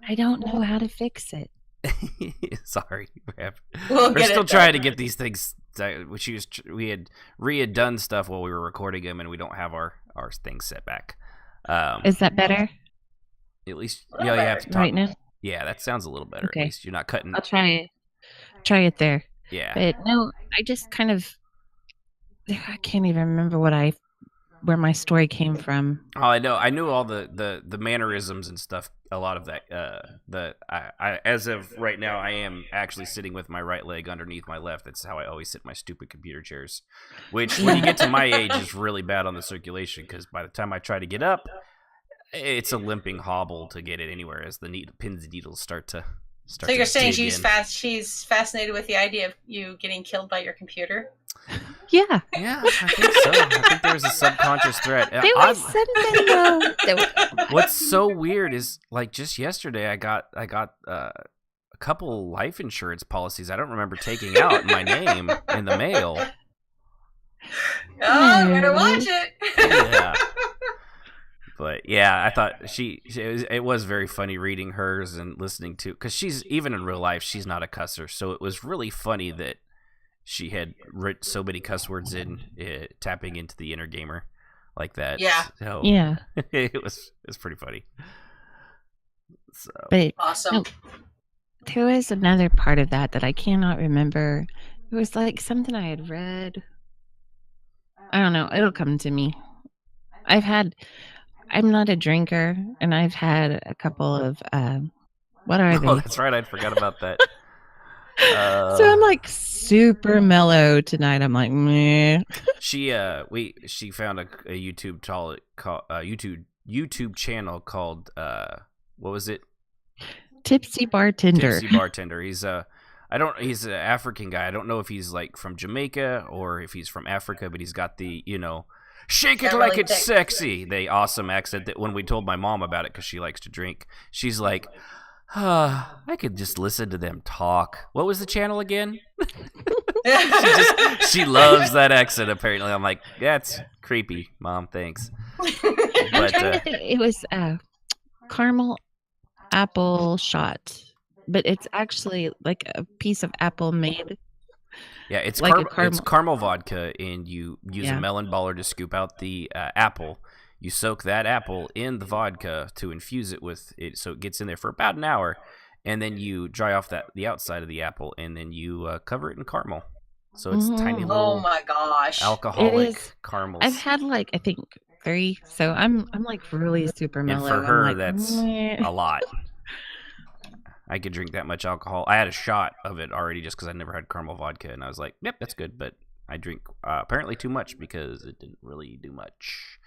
I don't know how to fix it. Sorry. We're still trying to get these things. We had done stuff while we were recording them, and we don't have our things set back. Is that better? At least, you have to talk right now. Yeah, that sounds a little better. Okay. At least you're not cutting. I'll try it. try it there. Yeah. But no, I just kind of, I can't even remember where my story came from. Oh, I know. I knew all the mannerisms and stuff. A lot of that. I as of right now, I am actually sitting with my right leg underneath my left. That's how I always sit in my stupid computer chairs. Which, when you get to my age, is really bad on the circulation because by the time I try to get up, it's a limping hobble to get it anywhere as the pins and needles start to. So you're saying she's fascinated with the idea of you getting killed by your computer? Yeah. Yeah, I think so. I think there was a subconscious threat. They were sending What's so weird is, like, just yesterday I got a couple life insurance policies I don't remember taking out in my name in the mail. Oh, you better watch it. Yeah. But yeah, I thought it was very funny reading hers and listening to, because she's, even in real life, she's not a cusser, so it was really funny that she had written so many cuss words in tapping into the inner gamer like that. Yeah. So, yeah. it was pretty funny. So But awesome. no, there was another part of that I cannot remember. It was like something I had read. I don't know. It'll come to me. I'm not a drinker, and I've had a couple of, what are they? Oh, that's right. I forgot about that. So I'm like super mellow tonight. I'm like, meh. She found a YouTube YouTube channel called what was it? Tipsy Bartender. Tipsy Bartender. He's he's an African guy. I don't know if he's like from Jamaica or if he's from Africa, but he's got the, shake it like it's sexy. The awesome accent that when we told my mom about it, because she likes to drink, she's like, I could just listen to them talk. What was the channel again? she loves that accent, apparently. I'm like, that's creepy, Mom. Thanks. But it was caramel apple shot, but it's actually like a piece of apple made. Yeah, it's like it's caramel vodka, and you use a melon baller to scoop out the apple. You soak that apple in the vodka to infuse it with it, so it gets in there for about an hour, and then you dry off the outside of the apple, and then you cover it in caramel. So it's tiny little. Oh my gosh! Alcoholic caramels. I've had like, I think 3, so I'm like really super mellow. And for her, like, that's a lot. I could drink that much alcohol. I had a shot of it already just because I never had caramel vodka, and I was like, yep, that's good, but I drink apparently too much because it didn't really do much.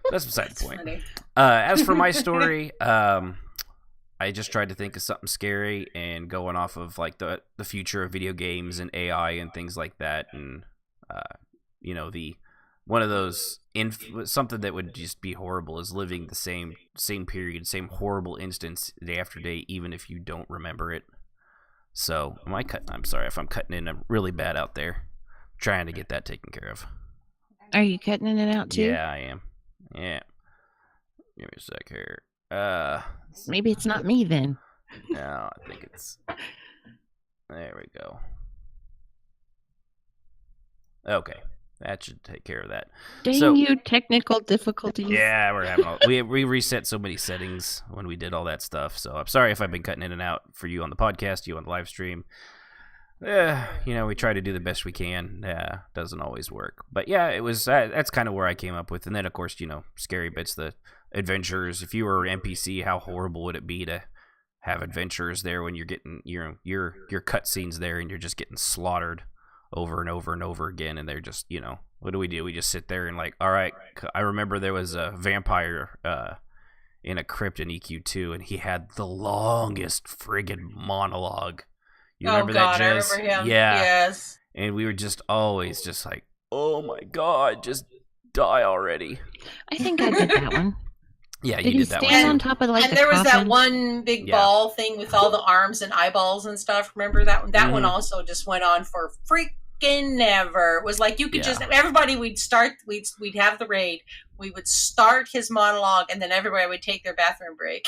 That's beside the point. As for my story, I just tried to think of something scary and going off of like the future of video games and AI and things like that, and the one of those something that would just be horrible is living the same period, same horrible instance day after day, even if you don't remember it. So I'm sorry if I'm cutting in really bad out there. I'm trying to get that taken care of. Are you cutting it out too? Yeah, I am. Yeah. Give me a sec here. Maybe it's not me then. No, I think it's. There we go. Okay, that should take care of that. Dang you, technical difficulties. Yeah, we're having we reset so many settings when we did all that stuff. So I'm sorry if I've been cutting in and out for you on the podcast, you on the live stream. We try to do the best we can. Doesn't always work, but yeah, it was. That's kind of where I came up with, and then of course, scary bits, the adventures. If you were an NPC, how horrible would it be to have adventures there when you're getting your cutscenes there, and you're just getting slaughtered over and over and over again, and they're just what do? We just sit there and like, all right. I remember there was a vampire in a crypt in EQ2, and he had the longest friggin' monologue. You remember that, Jess? I remember him. Yeah. Yes. And we were just always just like, oh my God, just die already. I think I did that one. Yeah, did you did that one. Did he stand on top of like and the there was coffin? that one big ball thing with all the arms and eyeballs and stuff. Remember that one? That one also just went on for freaking never. It was like you could just everybody. We'd have the raid. We would start his monologue, and then everybody would take their bathroom break.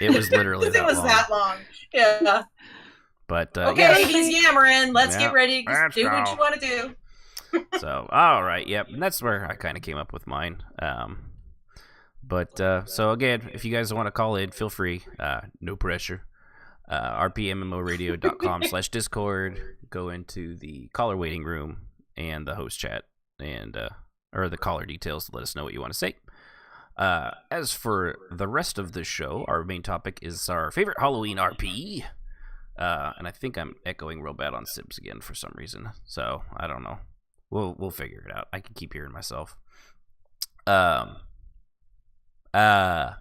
It was literally that long. It was that long. Yeah. But okay, he's yammering. Let's get ready. Just do what you want to do. So, all right, yep, and that's where I kind of came up with mine. So again, if you guys want to call in, feel free. No pressure. rpmmoradio.com/discord. Go into the caller waiting room and the host chat, and or the caller details to let us know what you want to say. As for the rest of the show, our main topic is our favorite Halloween RP. And I think I'm echoing real bad on Sibs again for some reason. So I don't know. We'll figure it out. I can keep hearing myself. Yeah, I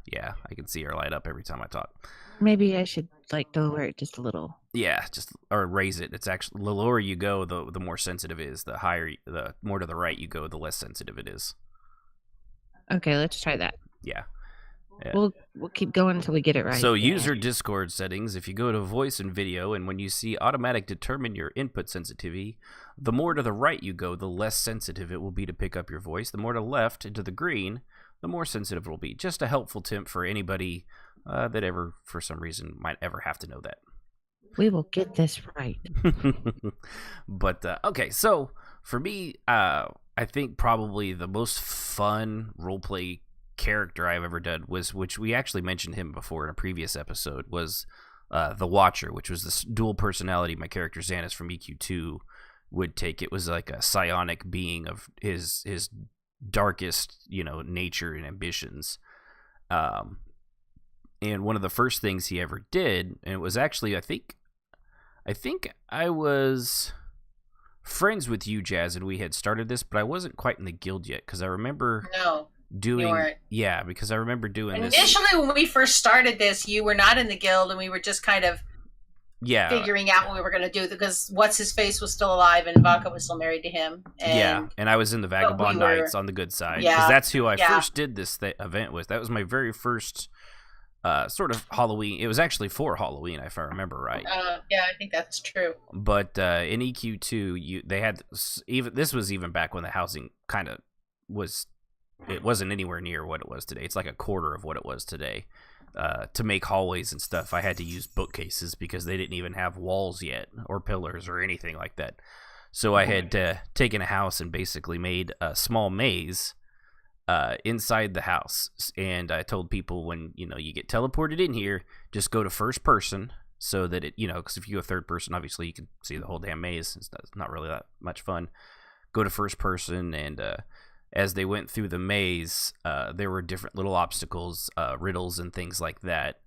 can see her light up every time I talk. Maybe I should lower it just a little. Yeah, or raise it. It's actually the lower you go, the more sensitive it is. The higher, the more to the right you go, the less sensitive it is. Okay, let's try that. Yeah. We'll keep going until we get it right. So user Discord settings, if you go to voice and video, and when you see automatic determine your input sensitivity, the more to the right you go, the less sensitive it will be to pick up your voice. The more to the left into the green, the more sensitive it will be. Just a helpful tip for anybody that ever, for some reason, might ever have to know that. We will get this right. But, okay, so for me, I think probably the most fun roleplay character I've ever done was, which we actually mentioned him before in a previous episode, was the Watcher, which was this dual personality my character Xanis from EQ2 would take. It was like a psionic being of his darkest, nature and ambitions. And one of the first things he ever did, and it was actually, I think I was friends with you, Jazz, and we had started this, but I wasn't quite in the guild yet, because I remember because I remember doing this. Initially, when we first started this, you were not in the guild, and we were just kind of figuring out what we were going to do, because What's-His-Face was still alive, and Vodka was still married to him. And, and I was in the Vagabond Knights on the good side, because that's who I first did this event with. That was my very first sort of Halloween. It was actually for Halloween, if I remember right. Yeah, I think that's true. But in EQ2, they had this was even back when the housing kind of was. It wasn't anywhere near what it was today. It's like a quarter of what it was today. To make hallways and stuff, I had to use bookcases because they didn't even have walls yet or pillars or anything like that. So I had taken a house and basically made a small maze inside the house. And I told people, when you get teleported in here, just go to first person so that it, because if you go third person, obviously you can see the whole damn maze. It's not really that much fun. Go to first person, and as they went through the maze, there were different little obstacles, riddles, and things like that.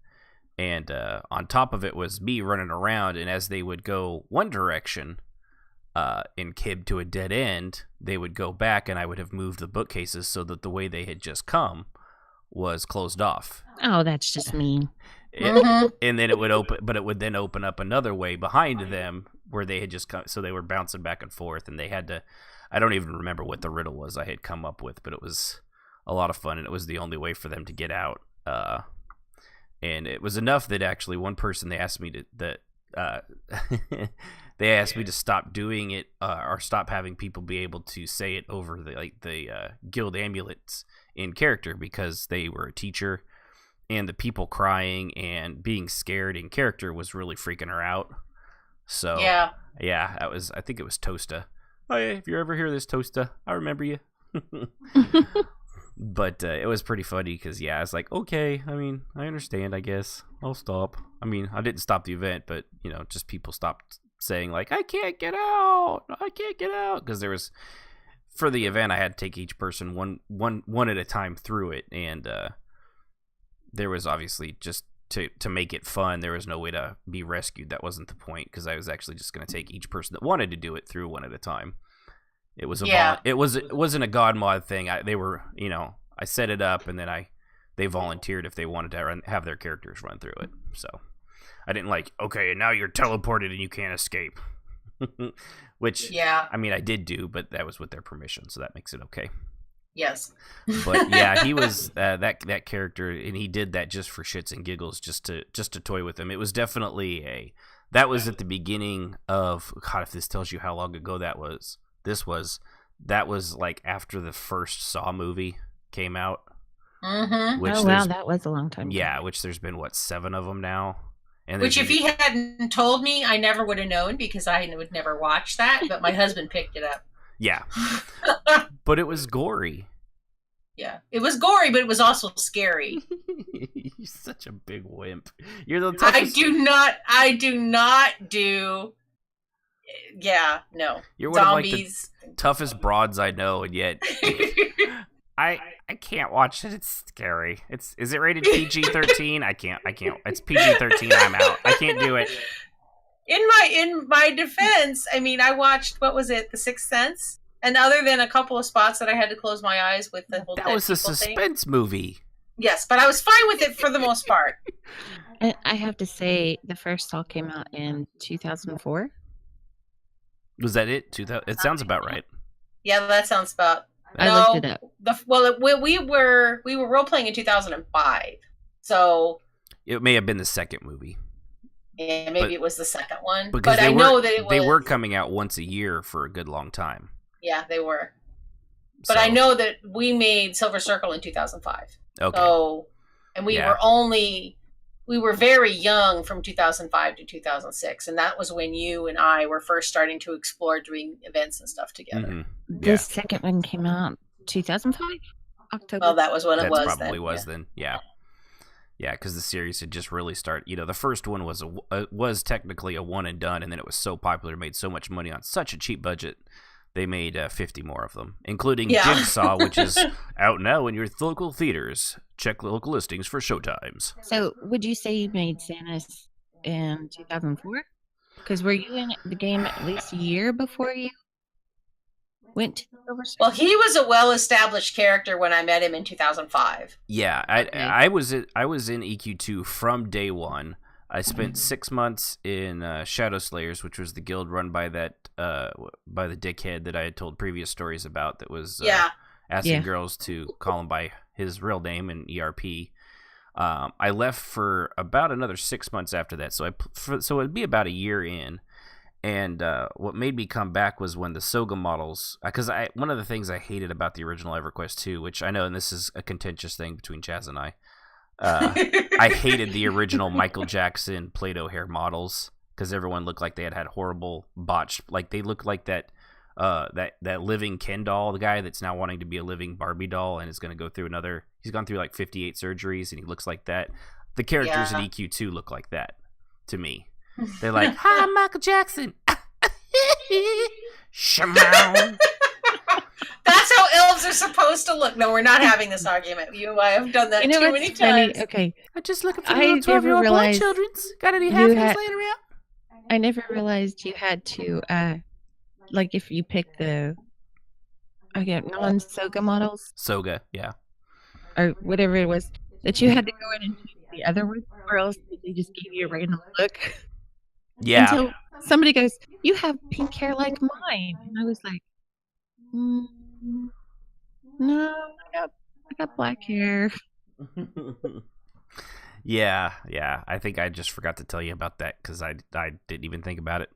And on top of it was me running around, and as they would go one direction and came to a dead end, they would go back, and I would have moved the bookcases so that the way they had just come was closed off. Oh, that's just mean. And then it would then open up another way behind them where they had just come, so they were bouncing back and forth, and they had to. I don't even remember what the riddle was I had come up with, but it was a lot of fun, and it was the only way for them to get out. And it was enough that actually one person, they asked me to stop doing it or stop having people be able to say it over the guild amulets in character, because they were a teacher, and the people crying and being scared in character was really freaking her out. So yeah, I think it was Toasta. Oh, yeah, if you ever hear this, Toasta, I remember you. But it was pretty funny because, I was like, okay, I mean, I understand, I guess. I'll stop. I mean, I didn't stop the event, but, just people stopped saying, like, I can't get out. Because there was, for the event, I had to take each person one at a time through it. And there was obviously just to make it fun, there was no way to be rescued. That wasn't the point, because I was actually just going to take each person that wanted to do it through one at a time. It was it wasn't a god mod thing. They were, I set it up, and then they volunteered if they wanted to have their characters run through it. So I didn't okay, and now you're teleported and you can't escape. Which I mean, I did do, but that was with their permission, so that makes it okay. Yes. But yeah, he was that character, and he did that just for shits and giggles, just to toy with him. It was definitely that was at the beginning of, God, if this tells you how long ago that was. That was like after the first Saw movie came out. Mm-hmm. Oh wow, that was a long time ago. Yeah, which there's been 7 of them now. And which, if he hadn't told me, I never would have known, because I would never watch that. But my husband picked it up. Yeah. But it was gory. Yeah, it was gory, but it was also scary. You're such a big wimp. You're the toughest. I do not do. Yeah, no. You're one Zombies. of like the toughest broads I know, and yet I can't watch it. It's scary. Is it rated PG-13? I can't. It's PG-13. I'm out. I can't do it. In my defense, I mean, I watched, what was it, The Sixth Sense? And other than a couple of spots that I had to close my eyes with the whole that was a suspense movie. Yes, but I was fine with it for the most part. And I have to say, the first Saw came out in 2004. Was that it? 2000. It sounds about right. Yeah, that sounds about. I looked it up. We were role playing in 2005, so it may have been the second movie. Yeah, maybe it was the second one. Because but I know that they were coming out once a year for a good long time. Yeah, they were. But I know that we made Silver Circle in 2005. Okay. So, and we were very young from 2005 to 2006, and that was when you and I were first starting to explore doing events and stuff together. Mm-hmm. The second one came out 2005, October. Well, that was when it was. That probably was then. Yeah. Yeah, because the series had just really started. You know, the first one was technically a one and done, and then it was so popular, made so much money on such a cheap budget, they made 50 more of them, including Jigsaw, which is out now in your local theaters. Check the local listings for showtimes. So, would you say you made Sanus in 2004? Because were you in the game at least a year before you went to the Silver Circle? Well, he was a well-established character when I met him in 2005. Yeah, I was in EQ2 from day one. I spent 6 months in Shadow Slayers, which was the guild run by that by the dickhead that I had told previous stories about. That was asking girls to call him by his real name in ERP. I left for about another 6 months after that, so it'd be about a year in. And what made me come back was when the Soga models, because one of the things I hated about the original EverQuest 2, which I know, and this is a contentious thing between Chaz and I hated the original Michael Jackson Play-Doh hair models because everyone looked like they had horrible botched, like they looked like that living Ken doll, the guy that's now wanting to be a living Barbie doll and is going to go through he's gone through like 58 surgeries and he looks like that. The characters in EQ2 look like that to me. They're like, "Hi, I'm Michael Jackson." Shimon. That's how elves are supposed to look. No, we're not having this argument. You and I have done that too many times. Okay. I'm just looking for little 12-year-old boy children's. Got any halflings laying around? I never realized you had to, like, if you pick the non-Soga models. Soga, yeah. Or whatever it was, that you had to go in and choose the other one, or else they just gave you a random look. Yeah. Until somebody goes, "You have pink hair like mine," and I was like, "No, I got black hair." Yeah. I think I just forgot to tell you about that because I didn't even think about it.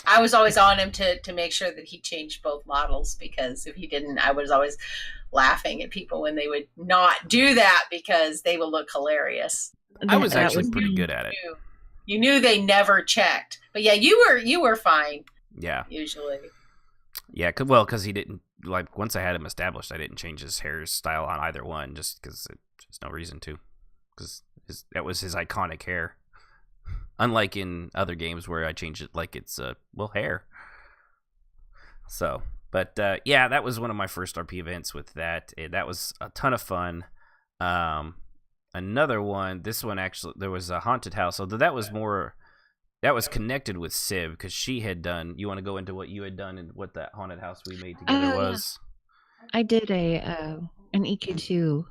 I was always on him to make sure that he changed both models, because if he didn't, I was always laughing at people when they would not do that because they would look hilarious. I was actually pretty good at it. You knew they never checked, but yeah, you were fine. Yeah, usually. Yeah, because he didn't, like, once I had him established, I didn't change his hairstyle on either one, just because there's no reason to, because that was his iconic hair. Unlike in other games where I changed it like it's hair. So, but yeah, that was one of my first RP events with that. That was a ton of fun. Another one, this one actually, there was a haunted house, although that was connected with Civ, because she had done, you want to go into what you had done and what that haunted house we made together was? I did an EQ2.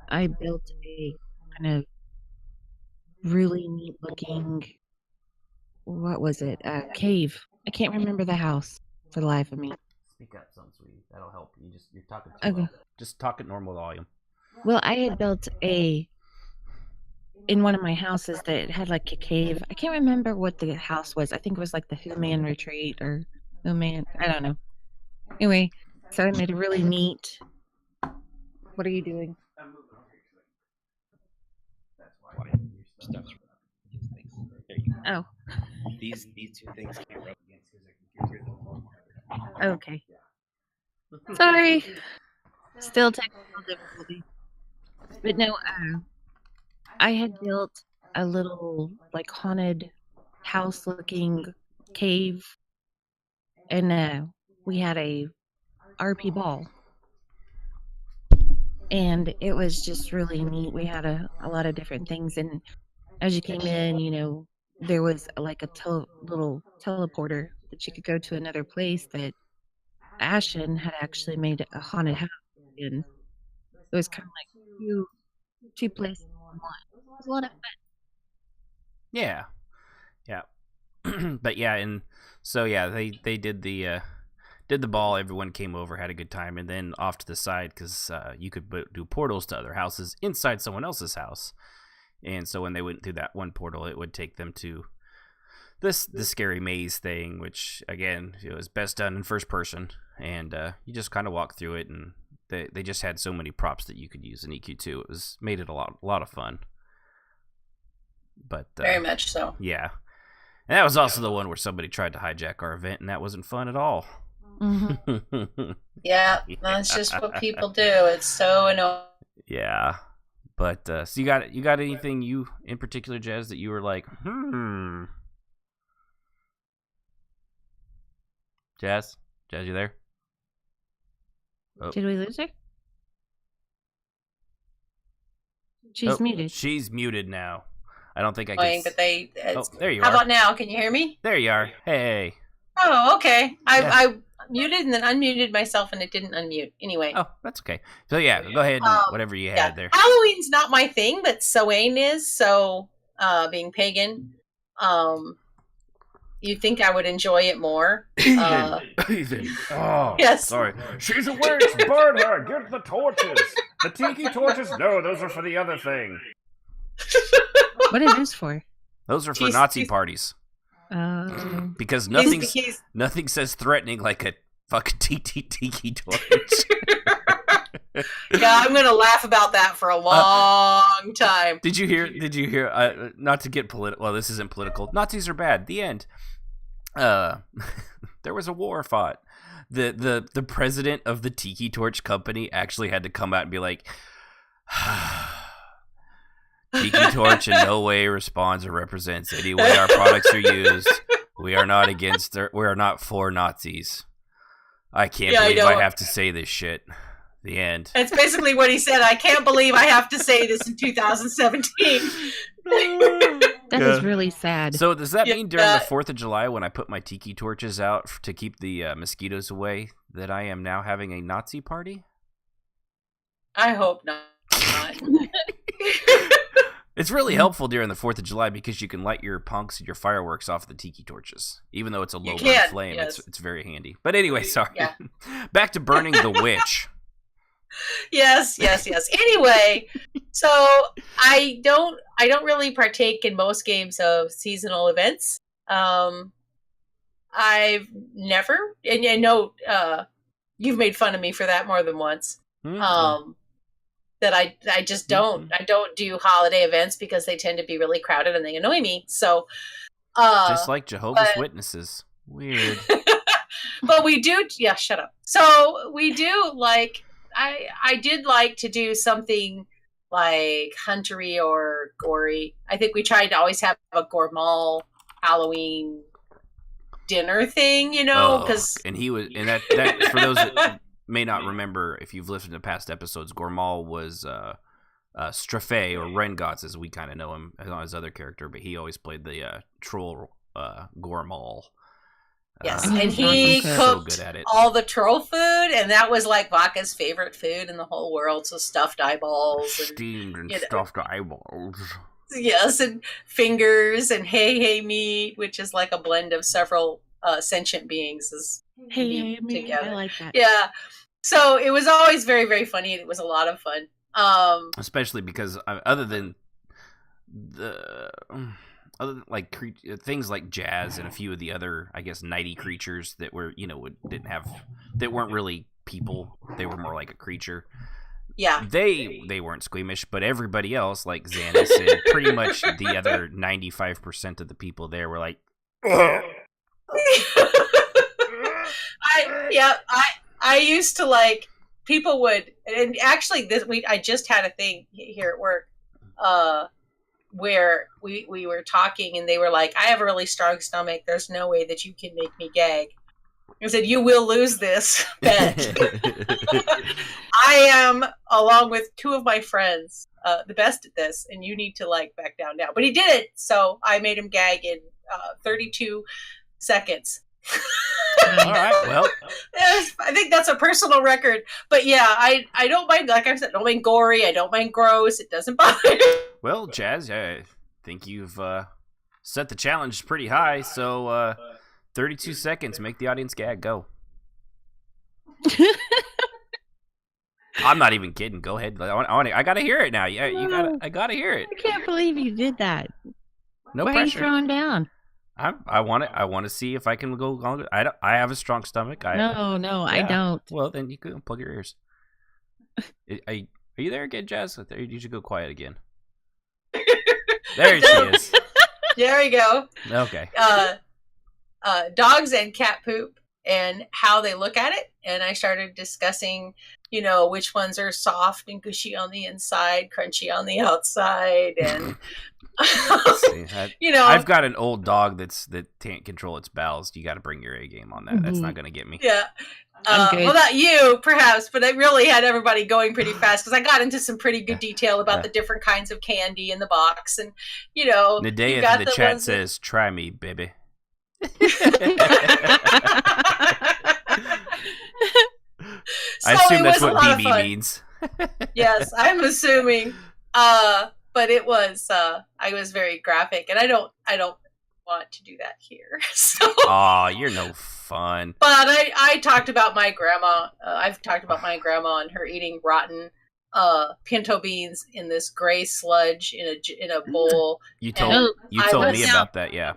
I built a kind of really neat looking, what was it, cave. I can't remember the house for the life of me. Speak up some, sweetie. That'll help. You're talking too low. Just talk at normal volume. Well, I had built in one of my houses that had like a cave. I can't remember what the house was. I think it was like the Who Man Retreat or Who Man, I don't know. Anyway, so I made a really neat. What are you doing? I'm moving on here. That's why your stuff's there you go. Oh. These two things can't rub against because I can hear them all. Okay. Sorry. Still technical difficulty. But no, I had built a little like haunted house looking cave, and we had a RP ball, and it was just really neat. We had a lot of different things, and as you came in, there was like a little teleporter that you could go to another place that Ashen had actually made a haunted house, and it was kind of like two places in one. It was a lot of fun. Yeah. But yeah, and so yeah, they did the ball. Everyone came over, had a good time, and then off to the side because you could do portals to other houses inside someone else's house. And so when they went through that one portal, it would take them to the scary maze thing, which again, it was best done in first person, and you just kind of walk through it, and they just had so many props that you could use in EQ2. It made it a lot of fun. But very much so. Yeah. And that was also the one where somebody tried to hijack our event, and that wasn't fun at all. Mm-hmm. Yeah, that's just what people do. It's so annoying. Yeah. But so you got anything you in particular, Jazz, that you were like, Jazz, you there? Oh. Did we lose her? She's muted. She's muted now. I don't think I can. But there you are. How about now? Can you hear me? There you are. Hey. Oh, okay. I muted and then unmuted myself, and it didn't unmute. Anyway. Oh, that's okay. So yeah, go ahead and whatever you had there. Halloween's not my thing, but Samhain is. So, being pagan, you'd think I would enjoy it more. Ethan. Oh, yes. Sorry. She's a witch. Burn her. Get the torches. The tiki torches. No, those are for the other thing. What are those for? Those are for Nazi parties. Because nothing says threatening like a fucking tiki torch. Yeah, I'm gonna laugh about that for a long time. Did you hear? Not to get political. Well, this isn't political. Nazis are bad. The end. There was a war fought. The president of the Tiki Torch company actually had to come out and be like, Tiki Torch in no way responds or represents any way our products are used. We are not we are not for Nazis. I can't believe I have to say this shit. The end. That's basically what he said. I can't believe I have to say this in 2017. That is really sad. So does that mean during the 4th of July when I put my tiki torches out to keep the mosquitoes away that I am now having a Nazi party? I hope not. It's really helpful during the 4th of July because you can light your punks and your fireworks off the tiki torches. Even though it's a low burn flame, yes. It's very handy. But anyway, sorry. Yeah. Back to burning the witch. Yes. Anyway, so I don't really partake in most games of seasonal events. I've never, and I know you've made fun of me for that more than once. Mm-hmm. That I just don't. Mm-hmm. I don't do holiday events because they tend to be really crowded and they annoy me. So, just like Jehovah's Witnesses, weird. But we do. Yeah, shut up. So we do like. I did like to do something like huntery or gory. I think we tried to always have a gourmet Halloween dinner thing, because and that for those that may not remember, if you've listened to past episodes, Gourmal was Strafe, or Rengots as we kind of know him, not his other character, but he always played the troll Gourmal. Yes, and he cooked so all the troll food, and that was like Vaca's favorite food in the whole world. So stuffed eyeballs, steamed and stuffed eyeballs. Yes, and fingers and hey meat, which is like a blend of several sentient beings. Hey meat together. I like that. Yeah, so it was always very, very funny, and it was a lot of fun. Especially because other than like things like Jazz and a few of the other, I guess, nighty creatures that were, that weren't really people. They were more like a creature. Yeah. They weren't squeamish, but everybody else, like Xanis and pretty much the other 95% of the people there were like, I used to like people would, and actually this week I just had a thing here at work where we were talking and they were like, I have a really strong stomach. There's no way that you can make me gag. I said, you will lose this bet. I am, along with two of my friends, the best at this, and you need to like back down now. But he did it, so I made him gag in 32 seconds. All right, well, I think that's a personal record. But yeah, I don't mind, like I said, I don't mind gory, I don't mind gross, it doesn't bother me. well, Jazz, I think you've set the challenge pretty high, so 32 seconds, make the audience gag, go. I'm not even kidding. Go ahead. I gotta hear it now. Yeah, I gotta hear it. I can't believe you did that. No Why pressure. are you throwing down? I want to see if I can go longer. I have a strong stomach. No, I don't. Well, then you can plug your ears. Are you there again, Jazz? You should go quiet again. There she is. There we go. Okay. Dogs and cat poop and how they look at it. And I started discussing, which ones are soft and gushy on the inside, crunchy on the outside. And, I've got an old dog that can't control its bowels. You got to bring your A game on that. Mm-hmm. That's not going to get me. Yeah. Well, not you, perhaps, but I really had everybody going pretty fast because I got into some pretty good detail about the different kinds of candy in the box. And, Nadea in the chat says, try me, baby. I assume that's what BB means. Yes, I'm assuming. But it was I was very graphic, and I don't want to do that here. So. Aw, you're no fun. But I talked about my grandma. I've talked about my grandma and her eating rotten pinto beans in this gray sludge in a bowl. You told me about that, yeah.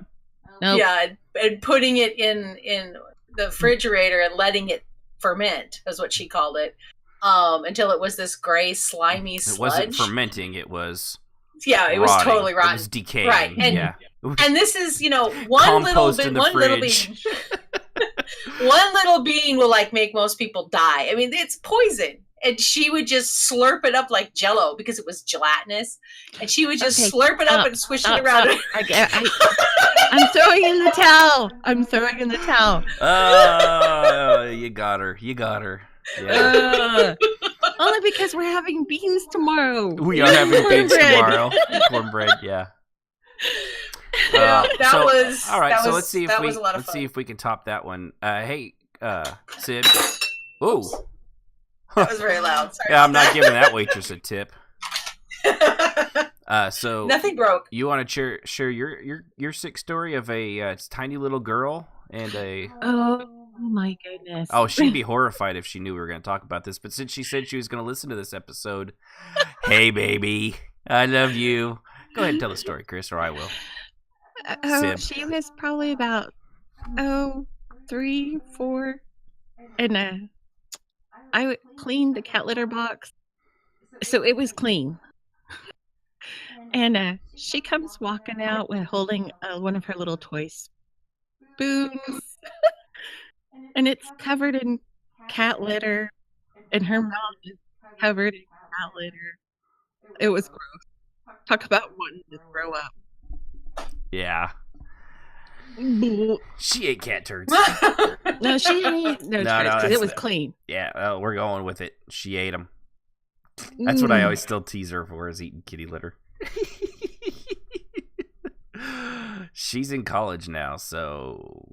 Nope. Yeah, and putting it in the refrigerator and letting it ferment is what she called it, until it was this gray slimy sludge. It wasn't fermenting; it was it was totally rotten. It was decaying, right? And and this is one Compost little in the one fridge. little bean, one little bean will like make most people die. I mean, it's poison. And she would just slurp it up like Jell-O because it was gelatinous. And she would just slurp it up and swish it around. I'm throwing in the towel. Oh, you got her. Yeah. Only because we're having beans tomorrow. We are having beans tomorrow. Cornbread, yeah. That was all right. So let's see if we can top that one. Hey, Sid. Ooh. That was very loud. Sorry. Yeah, I'm not giving that waitress a tip. So nothing broke. You want to share your sick story of a tiny little girl and a. Oh my goodness! Oh, she'd be horrified if she knew we were going to talk about this. But since she said she was going to listen to this episode, hey baby, I love you. Go ahead and tell the story, Chris, or I will. She was probably about 3, 4, and I cleaned the cat litter box, so it was clean. And she comes walking out with holding one of her little toy spoons, and it's covered in cat litter, and her mouth is covered in cat litter. It was gross. Talk about wanting to throw up. Yeah. She ate cat turds. No, she didn't eat no turds because it was clean. Yeah, we're going with it. She ate them. That's what I always still tease her for, is eating kitty litter. She's in college now, so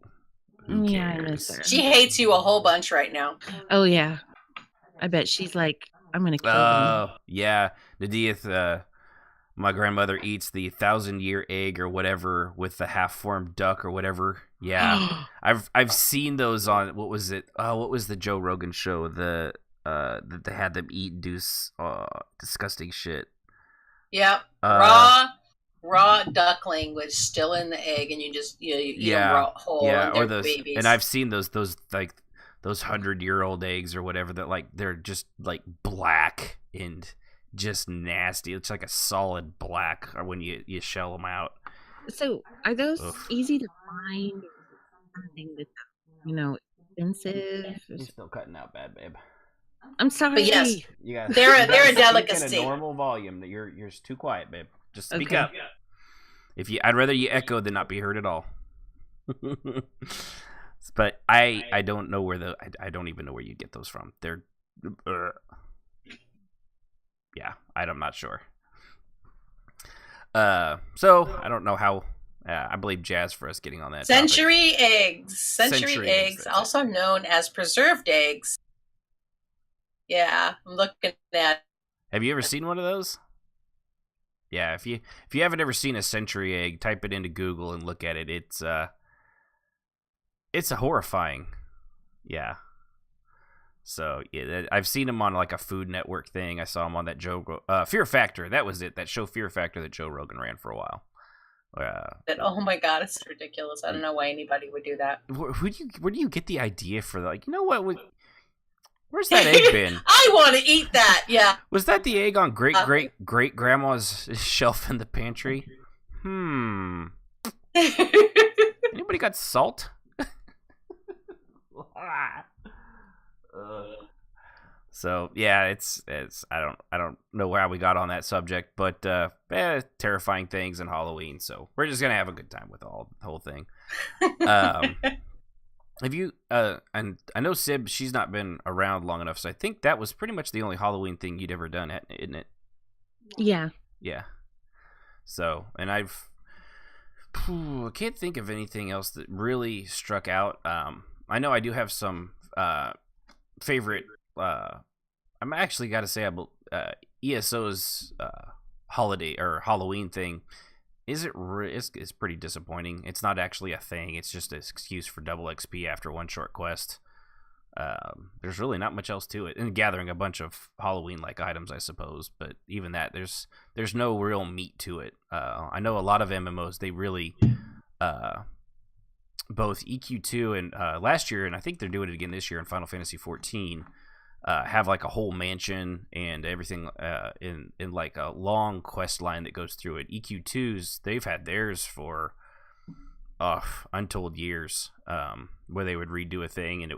who cares? Yeah, I miss her. She hates you a whole bunch right now. Oh, yeah. I bet she's like, I'm going to kill them. Yeah. Nadith, my grandmother eats the 1,000-year egg or whatever with the half-formed duck or whatever. Yeah, I've seen those on, what was it? What was the Joe Rogan show? That they had them eat and do disgusting shit. Yep, raw duckling was still in the egg, and you eat them raw whole. Yeah, and or those babies. And I've seen those 100-year-old eggs or whatever that like they're just like black and just nasty. It's like a solid black when you shell them out. So are those easy to find? Something that's expensive? You're still cutting out bad, babe. I'm sorry. But yes, You got They're a you gotta speak delicacy. in a normal volume. You're too quiet, babe. Just speak Okay. up. I'd rather you echo than not be heard at all. But I don't know where I don't even know where you get those from. They're yeah, I'm not sure. So I don't know how. I blame Jazz for us getting on that. Century topic. eggs. Century eggs, that's also known as preserved eggs. Yeah, I'm looking at. Have you ever seen one of those? Yeah, if you haven't ever seen a century egg, type it into Google and look at it. It's a horrifying. Yeah. So yeah, I've seen them on like a Food Network thing. I saw them on that Fear Factor. That was it. That show Fear Factor that Joe Rogan ran for a while. Oh my god, it's ridiculous. I don't know why anybody would do that. Where do you get the idea for like? You know what? Where's that egg been? I want to eat that. Yeah. Was that the egg on great grandma's shelf in the pantry? Anybody got salt? So yeah, it's I don't know how we got on that subject, but terrifying things in Halloween. So we're just gonna have a good time with the whole thing. Have you and I know Sib, she's not been around long enough, so I think that was pretty much the only Halloween thing you'd ever done, isn't it? Yeah. Yeah. So, and I can't think of anything else that really struck out. I know I do have some favorite. I'm actually got to say, ESO's holiday or Halloween thing. It's pretty disappointing. It's not actually a thing. It's just an excuse for double XP after one short quest. There's really not much else to it, and gathering a bunch of Halloween-like items, I suppose. But even that, there's no real meat to it. I know a lot of MMOs, they really, both EQ2 and last year, and I think they're doing it again this year in Final Fantasy 14. Have like a whole mansion and everything in like a long quest line that goes through it. EQ2s, they've had theirs for untold years, where they would redo a thing, and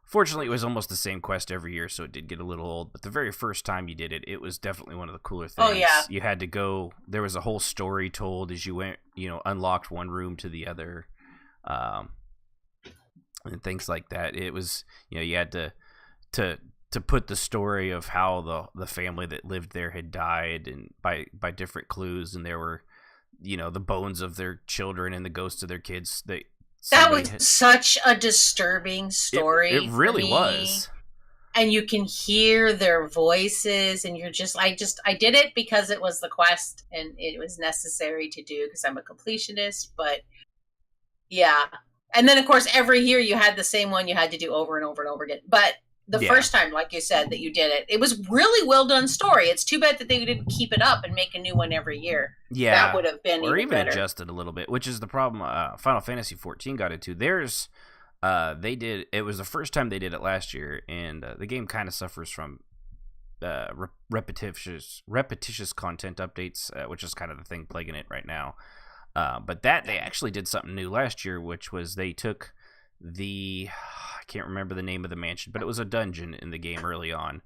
fortunately it was almost the same quest every year, so it did get a little old. But the very first time you did it, it was definitely one of the cooler things. Oh yeah, you had to go. There was a whole story told as you went. Unlocked one room to the other, and things like that. It was you had to put the story of how the family that lived there had died, and by different clues, and there were the bones of their children and the ghosts of their kids. That was such a disturbing story. It really was. And you can hear their voices, and you're just I did it because it was the quest and it was necessary to do because I'm a completionist. But yeah, and then of course every year you had the same one you had to do over and over and over again. But the first time, like you said, that you did it, it was really well done story. It's too bad that they didn't keep it up and make a new one every year. Yeah, that would have been even better. Adjust it a little bit, which is the problem. Final Fantasy 14 got into theirs. They did. It was the first time they did it last year, and the game kind of suffers from repetitious content updates, which is kind of the thing plaguing it right now. But they actually did something new last year, which was they took I can't remember the name of the mansion, but it was a dungeon in the game early on,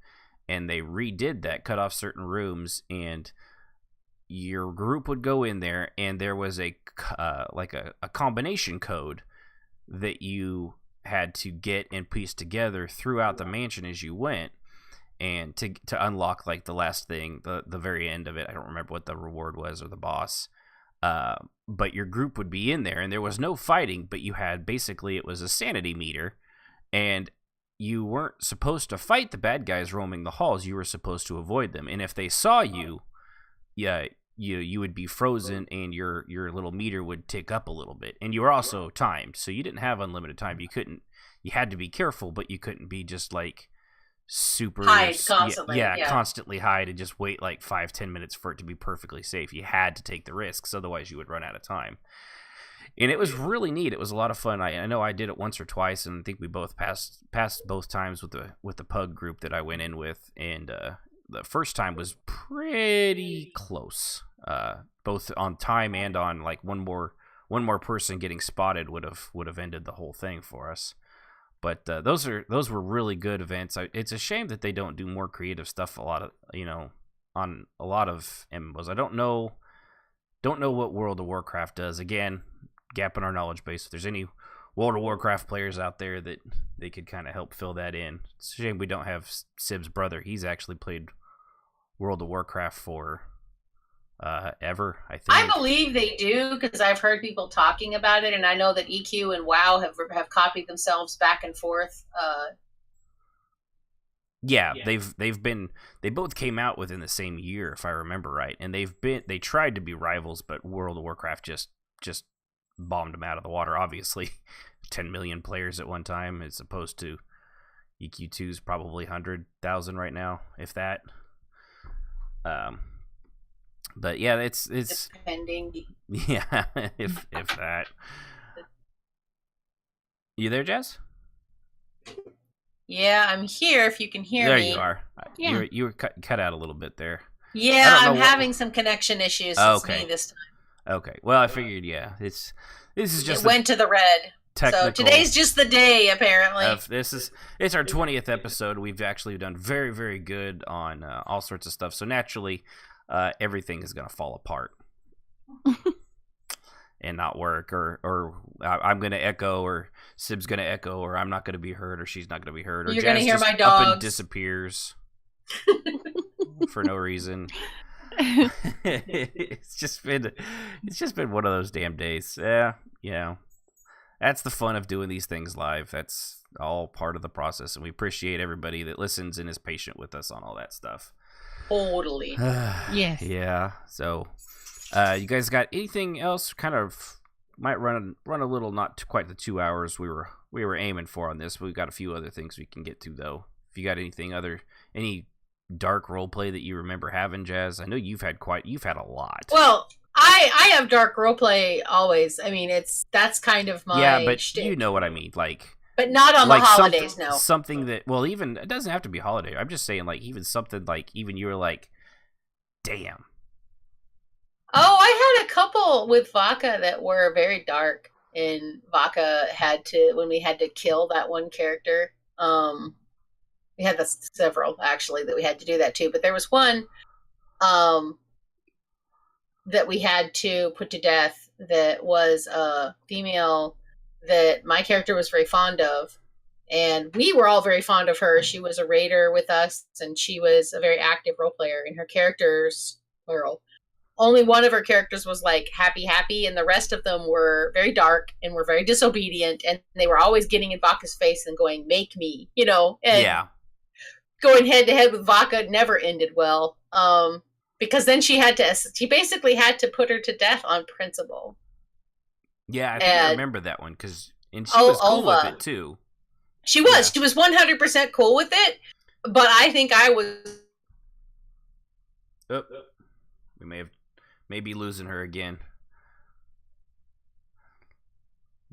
and they redid that, cut off certain rooms, and your group would go in there, and there was a combination code that you had to get and piece together throughout the mansion as you went, and to unlock like the last thing, the very end of it. I don't remember what the reward was or the boss. But your group would be in there, and there was no fighting, but you had basically, it was a sanity meter, and you weren't supposed to fight the bad guys roaming the halls. You were supposed to avoid them, and if they saw you, you would be frozen, and your little meter would tick up a little bit, and you were also timed, so you didn't have unlimited time. You had to be careful, but you couldn't be just like super hide constantly. Constantly hide and just wait like 5-10 minutes for it to be perfectly safe. You had to take the risks, otherwise you would run out of time. And it was really neat. It was a lot of fun. I know I did it once or twice, and I think we both passed both times with the pug group that I went in with, and the first time was pretty close, both on time and on like one more person getting spotted would have ended the whole thing for us. But those were really good events. It's a shame that they don't do more creative stuff. On a lot of MMOs. I don't know what World of Warcraft does. Again, gap in our knowledge base. If there's any World of Warcraft players out there that they could kind of help fill that in. It's a shame we don't have Sib's brother. He's actually played World of Warcraft for ever, I think. I believe they do because I've heard people talking about it, and I know that EQ and WoW have copied themselves back and forth. Yeah, they both came out within the same year, if I remember right, and they tried to be rivals, but World of Warcraft just bombed them out of the water. Obviously, 10 million players at one time, as opposed to EQ2's probably 100,000 right now, if that. But yeah, it's depending. Yeah, if that. You there, Jess? Yeah, I'm here. If you can hear there me. There you are. Yeah. You were cut out a little bit there. Yeah, I'm having some connection issues. It's me this time. Okay. Well, I figured. Yeah, this is just. It went to the red. Technical. So today's just the day, apparently. It's our 20th episode. We've actually done very, very good on all sorts of stuff. So naturally, everything is going to fall apart and not work, or I'm going to echo, or Sib's going to echo, or I'm not going to be heard, or she's not going to be heard, or you're going to hear my dogs up and disappears for no reason. It's just been one of those damn days. Yeah, that's the fun of doing these things live. That's all part of the process, and we appreciate everybody that listens and is patient with us on all that stuff. Totally. Yes. Yeah. So, you guys got anything else? Kind of might run a little, not quite the 2 hours we were aiming for on this. We've got a few other things we can get to though. If you got any dark role play that you remember having, Jazz? I know you've had a lot. Well, I have dark roleplay always. I mean, that's kind of my but shtick. You know what I mean, like. But not on the holidays, no. Something that, well, even it doesn't have to be holiday. I'm just saying, like, even something like, even you were like, damn. Oh, I had a couple with Vaca that were very dark, and Vaca when we had to kill that one character. We had several actually that we had to do that too, but there was one that we had to put to death that was a female that my character was very fond of, and we were all very fond of her. She was a raider with us, and she was a very active role player, and her characters, plural, only one of her characters was like happy, and the rest of them were very dark and were very disobedient, and they were always getting in Vaca's face and going, make me, and yeah. Going head to head with Vaca never ended well. Because then she basically had to put her to death on principle. Yeah, I think I remember that one, and she was cool with it too. She was. Yeah. She was 100% cool with it, but I think I was. Oh, we may be losing her again.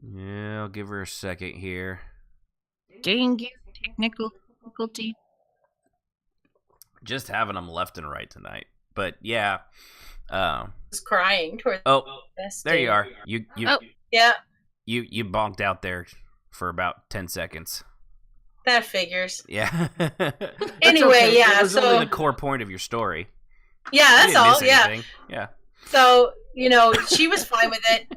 Yeah, I'll give her a second here. Dang you, technical difficulty. Just having them left and right tonight. But yeah, was crying towards. Oh, there you are. You yeah. You bonked out there for about 10 seconds. That figures. Yeah. Anyway, okay. Yeah. It was only the core point of your story. Yeah, that's all. Yeah. Yeah. So she was fine with it,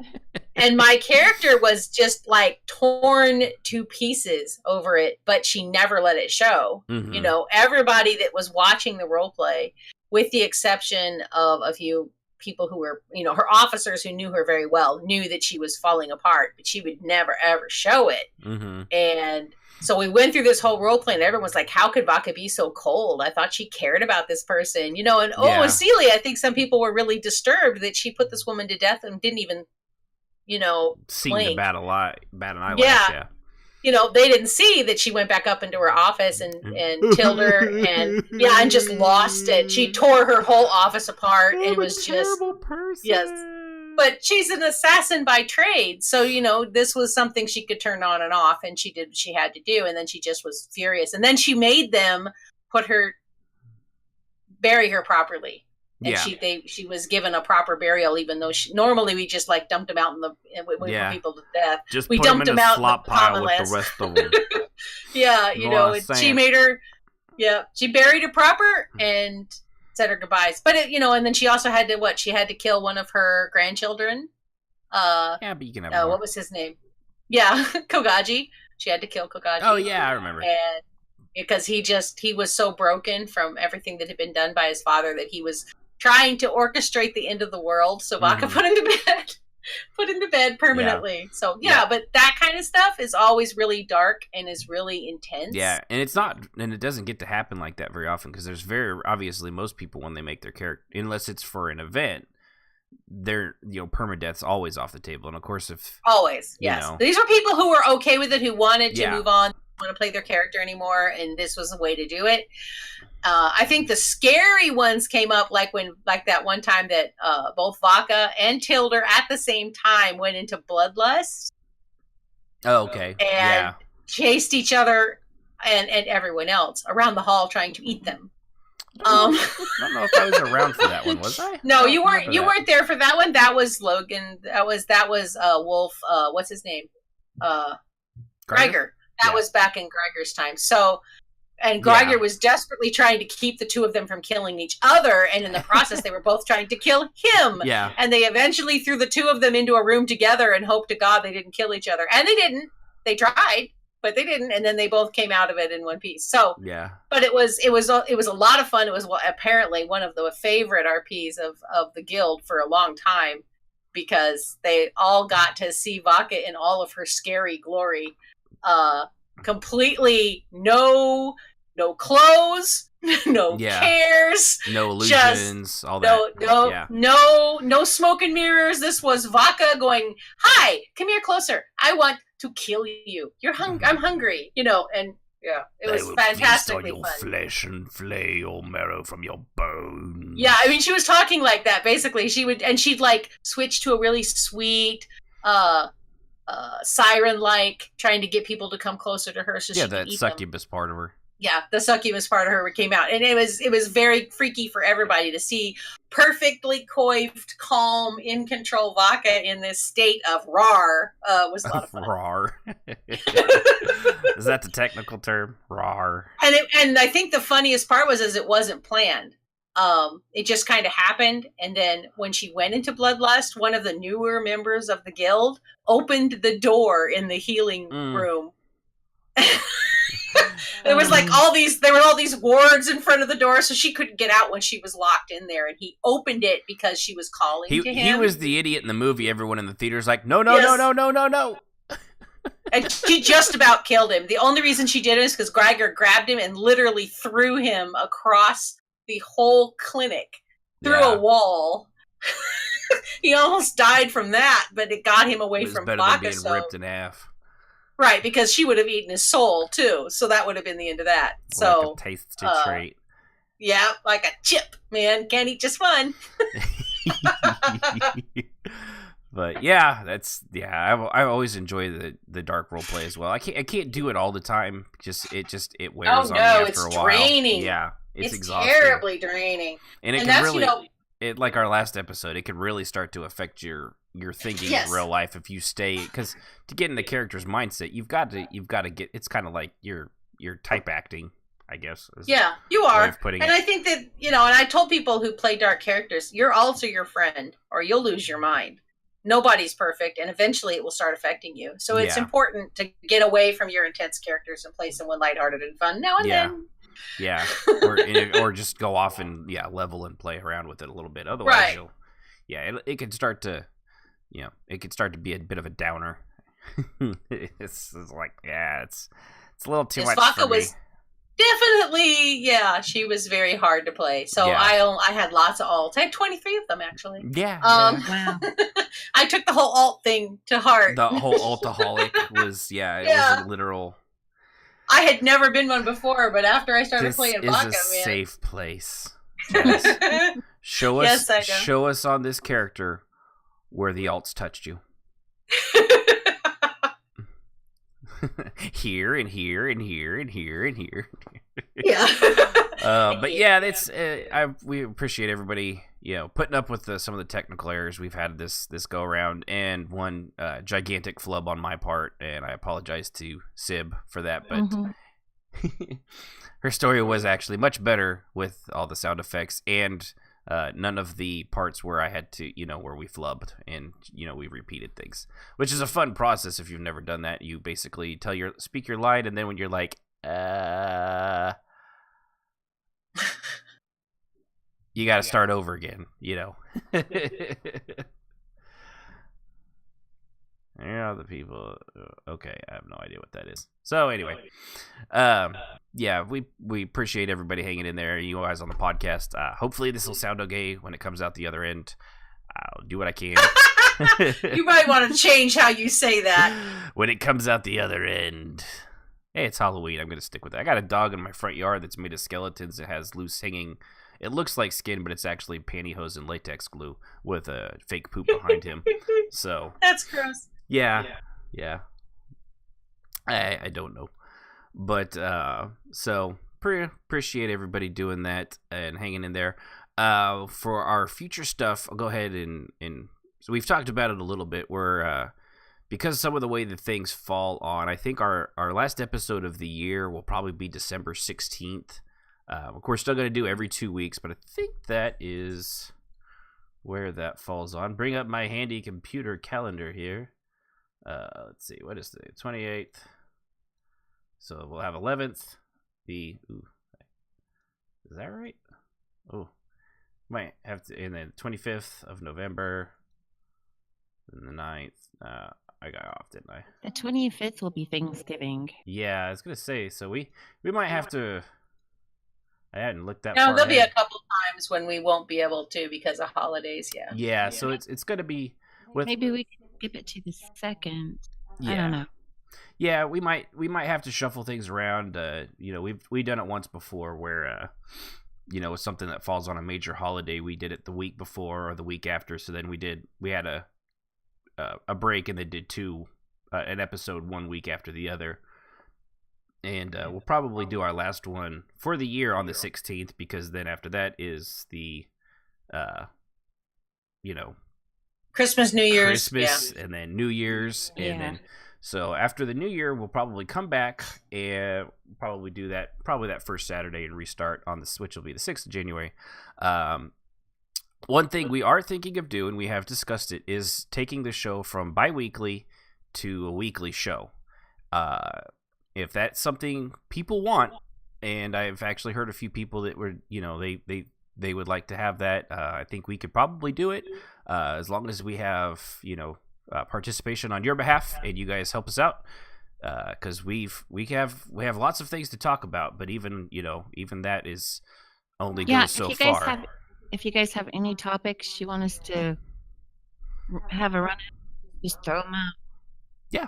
and my character was just like torn to pieces over it, but she never let it show. Mm-hmm. Everybody that was watching the role play, with the exception of a few people who were, her officers who knew her very well, knew that she was falling apart, but she would never ever show it. Mm-hmm. And so we went through this whole role play, and everyone was like, how could Vaca be so cold? I thought she cared about this person, and Celie, I think some people were really disturbed that she put this woman to death and didn't even, seem to bat an eyelash. Yeah. They didn't see that she went back up into her office and killed her, and and just lost it. She tore her whole office apart, and it was just terrible person. Yes. But she's an assassin by trade, so this was something she could turn on and off, and she did what she had to do, and then she just was furious, and then she made them bury her properly. and Yeah. she was given a proper burial, even though normally we just like dumped them out and we put people to death. Just We put them dumped in them a out in the slop pile common with the lands. rest of them. Yeah, you know, Nice, she Sam. made her. Yeah, she buried her proper and said her goodbyes. But it, you know, and then she also had to she had to kill one of her grandchildren. Yeah, but you can have more. What was his name? Yeah, Kogaji. She had to kill Kogaji. Oh yeah, I remember. And because he was so broken from everything that had been done by his father that he was trying to orchestrate the end of the world. So Baka put him to bed permanently. Yeah. So but that kind of stuff is always really dark and is really intense. Yeah, and it doesn't get to happen like that very often because there's very obviously most people when they make their character, unless it's for an event, they're permadeath's always off the table. And of course, if always these were people who were okay with it, who wanted to move on, want to play their character anymore, and this was a way to do it. I think the scary ones came up like that one time that both Vaka and Tilder at the same time went into bloodlust. Oh, okay. And chased each other and everyone else around the hall trying to eat them. I don't know if I was around for that one, was I? No, you weren't. You weren't there for that one. That was Logan. That was Wolf. What's his name? Greiger. That was back in Greiger's time. So, and Greiger was desperately trying to keep the two of them from killing each other, and in the process, they were both trying to kill him. Yeah. And they eventually threw the two of them into a room together and hoped to God they didn't kill each other. And they didn't. They tried, but they didn't. And then they both came out of it in one piece. So, but it was a lot of fun. It was apparently one of the favorite RPs of the guild for a long time because they all got to see Vaka in all of her scary glory. Completely no clothes, no cares, no illusions, all that. No smoke and mirrors. This was Vaka going, "Hi, come here closer. I want to kill you. You're hungry. I'm hungry." You know, and it was fantastically fun. Feast on your flesh and flay your marrow from your bones. Yeah, I mean, she was talking like that basically. She'd like switch to a really sweet, siren-like, trying to get people to come closer to her so she could that eat succubus them. part of her. Yeah, the succubus part of her came out, and it was very freaky for everybody to see perfectly coiffed, calm, in control Vaka in this state of rar. Was a lot of fun. Rar. Is that the technical term? Rar. And I think the funniest part was it wasn't planned. It just kind of happened, and then when she went into bloodlust, one of the newer members of the guild opened the door in the healing room. There was all these wards in front of the door, so she couldn't get out when she was locked in there, and he opened it because she was calling to him. He was the idiot in the movie. Everyone in the theater's like, no. And she just about killed him. The only reason she did it is because Greiger grabbed him and literally threw him across the whole clinic through a wall. He almost died from that, but it got him away from Vaka. Vaka. Being ripped in half. Right, because she would have eaten his soul too, so that would have been the end of that. So like a tasty treat. Yeah, like a chip, man. Can't eat just one. But I always enjoy the dark role play as well. I can't do it all the time. It wears on me after a while. Draining. Yeah, it's exhausting. Terribly draining. And it can really, like our last episode, it can really start to affect your thinking in real life if you stay, because to get in the character's mindset, you've got to get. It's kind of like you're type acting, I guess. Yeah, you are. And I think that and I told people who play dark characters, you're also your friend, or you'll lose your mind. Nobody's perfect, and eventually it will start affecting you. So it's important to get away from your intense characters and play someone lighthearted and fun now and then. Yeah, or just go off and level and play around with it a little bit. Otherwise, it could start to, it could start to be a bit of a downer. it's like it's a little too much for me. Definitely, she was very hard to play. So I had lots of alts. I had 23 of them actually. Yeah. Wow. I took the whole alt thing to heart. The whole altaholic was it was a literal. I had never been one before, but after I started playing Vaka, this is a safe place. Show us on this character where the alts touched you. Here and here and here and here and here. Yeah. But we appreciate everybody putting up with some of the technical errors we've had this go around, and one gigantic flub on my part, and I apologize to Sib for that, but her story was actually much better with all the sound effects and none of the parts where I had to, where we flubbed and, we repeated things, which is a fun process if you've never done that. You basically speak your line, and then when you're like, you got to start over again, Yeah, the people. Okay, I have no idea what that is. So anyway, yeah, we appreciate everybody hanging in there. You guys on the podcast. Hopefully this will sound okay when it comes out the other end. I'll do what I can. You might want to change how you say that. When it comes out the other end. Hey, it's Halloween. I'm going to stick with it. I got a dog in my front yard that's made of skeletons. It has loose hanging. It looks like skin, but it's actually pantyhose and latex glue with a fake poop behind him. So that's gross. Yeah. I don't know. But, so, appreciate everybody doing that and hanging in there. For our future stuff, I'll go ahead and so we've talked about it a little bit. We're, because some of the way that things fall on, I think our last episode of the year will probably be December 16th. Of course, still going to do every 2 weeks, but I think that is where that falls on. Bring up my handy computer calendar here. Let's see, what is the 28th? So we'll have 11th. Is that right? Oh, might have to. And then 25th of November, and the 9th. I got off, didn't I? The 25th will be Thanksgiving. Yeah, I was gonna say. So we might have to. I hadn't looked that No, far there'll be ahead. a couple times when we won't be able to because of holidays. Yeah. Yeah. So it's gonna be with. Maybe we can skip it to the 2nd. Yeah. I don't know. Yeah, we might have to shuffle things around. We've done it once before where it's something that falls on a major holiday. We did it the week before or the week after. So then we had a break and then did an episode 1 week after the other. And we'll probably do our last one for the year on the 16th, because then after that is the Christmas, New Year's, and then New Year's, and then so after the New Year, we'll probably come back and probably do that first Saturday and restart on which will be the 6th of January. One thing we are thinking of doing, we have discussed it, is taking the show from bi-weekly to a weekly show. If that's something people want, and I've actually heard a few people that were, they would like to have that. I think we could probably do it as long as we have, participation on your behalf and you guys help us out. Because we have lots of things to talk about, but even that is only goes so far. If you guys have any topics you want us to have a run at, just throw them out. Yeah,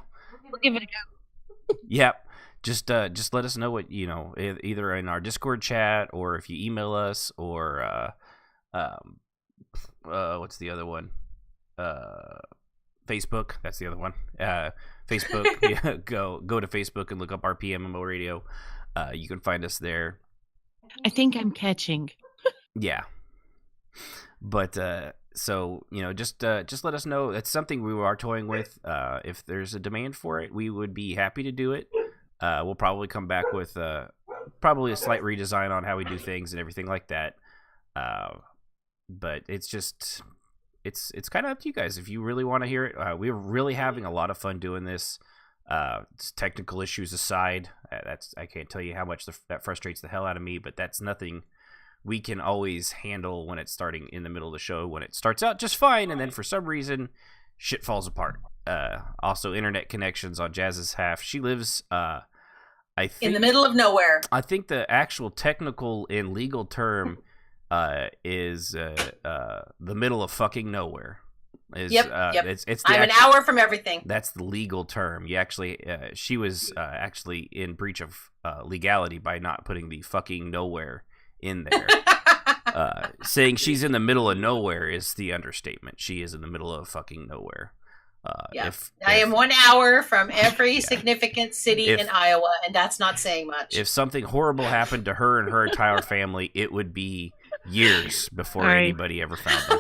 we'll give it a go. Yep. Just let us know what either in our Discord chat, or if you email us, or what's the other one? Facebook. That's the other one. Facebook. Yeah, go to Facebook and look up RPMMO Radio. You can find us there. I think I'm catching. Yeah. But so just let us know. It's something we are toying with. If there's a demand for it, we would be happy to do it. We'll probably come back with probably a slight redesign on how we do things and everything like that. But it's just it's kind of up to you guys if you really want to hear it. We're really having a lot of fun doing this. Technical issues aside, I can't tell you how much that frustrates the hell out of me, but that's nothing we can always handle when it's starting in the middle of the show, when it starts out just fine, and then for some reason shit falls apart. Also, internet connections on Jazz's half. She lives I think, in the middle of nowhere. I think the actual technical and legal term is the middle of fucking nowhere. Yep. It's I'm an hour from everything. That's the legal term. You actually, she was actually in breach of legality by not putting the fucking nowhere in there. Saying she's in the middle of nowhere is the understatement. She is in the middle of fucking nowhere. I am 1 hour from every significant city in Iowa, and that's not saying much. If something horrible happened to her and her entire family, it would be years before Sorry. anybody ever found them.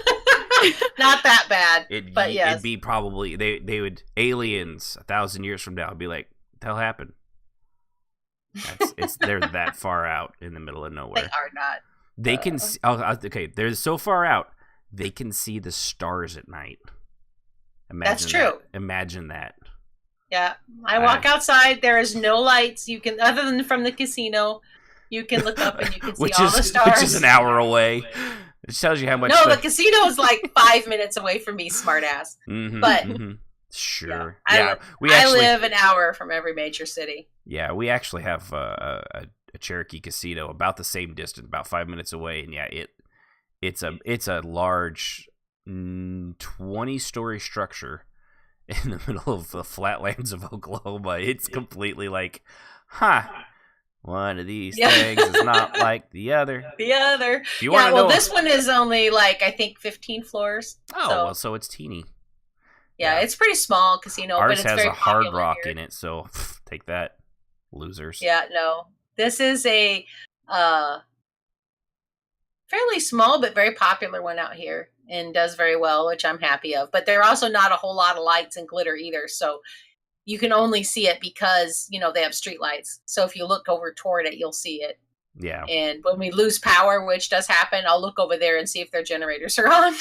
Not that bad, but yes. It'd be probably they would aliens 1,000 years from now would be like, what the hell happened? They're that far out in the middle of nowhere. They are not. They can see, okay. They're so far out they can see the stars at night. That's true. Imagine that. Yeah, I walk outside. There is no lights. You can, other than from the casino, you can look up and you can see all the stars. Which is an hour away. It tells you how much. No, the casino is like 5 minutes away from me, smartass. But sure, yeah. I live an hour from every major city. Yeah, we actually have a Cherokee casino about the same distance, about 5 minutes away, and yeah, it's a large 20-story structure in the middle of the flatlands of Oklahoma. It's completely like, one of these things is not like the other. The other. If you want to know, this one is only like, I think 15 floors. Oh, so it's teeny. Yeah, it's pretty small casino. Ours but it's has very a Hard Rock here. in it, so take that, losers. Yeah, no. This is a fairly small but very popular one out here and does very well, which I'm happy of. But there are also not a whole lot of lights and glitter either, so you can only see it because, they have street lights. So if you look over toward it, you'll see it. Yeah. And when we lose power, which does happen, I'll look over there and see if their generators are on.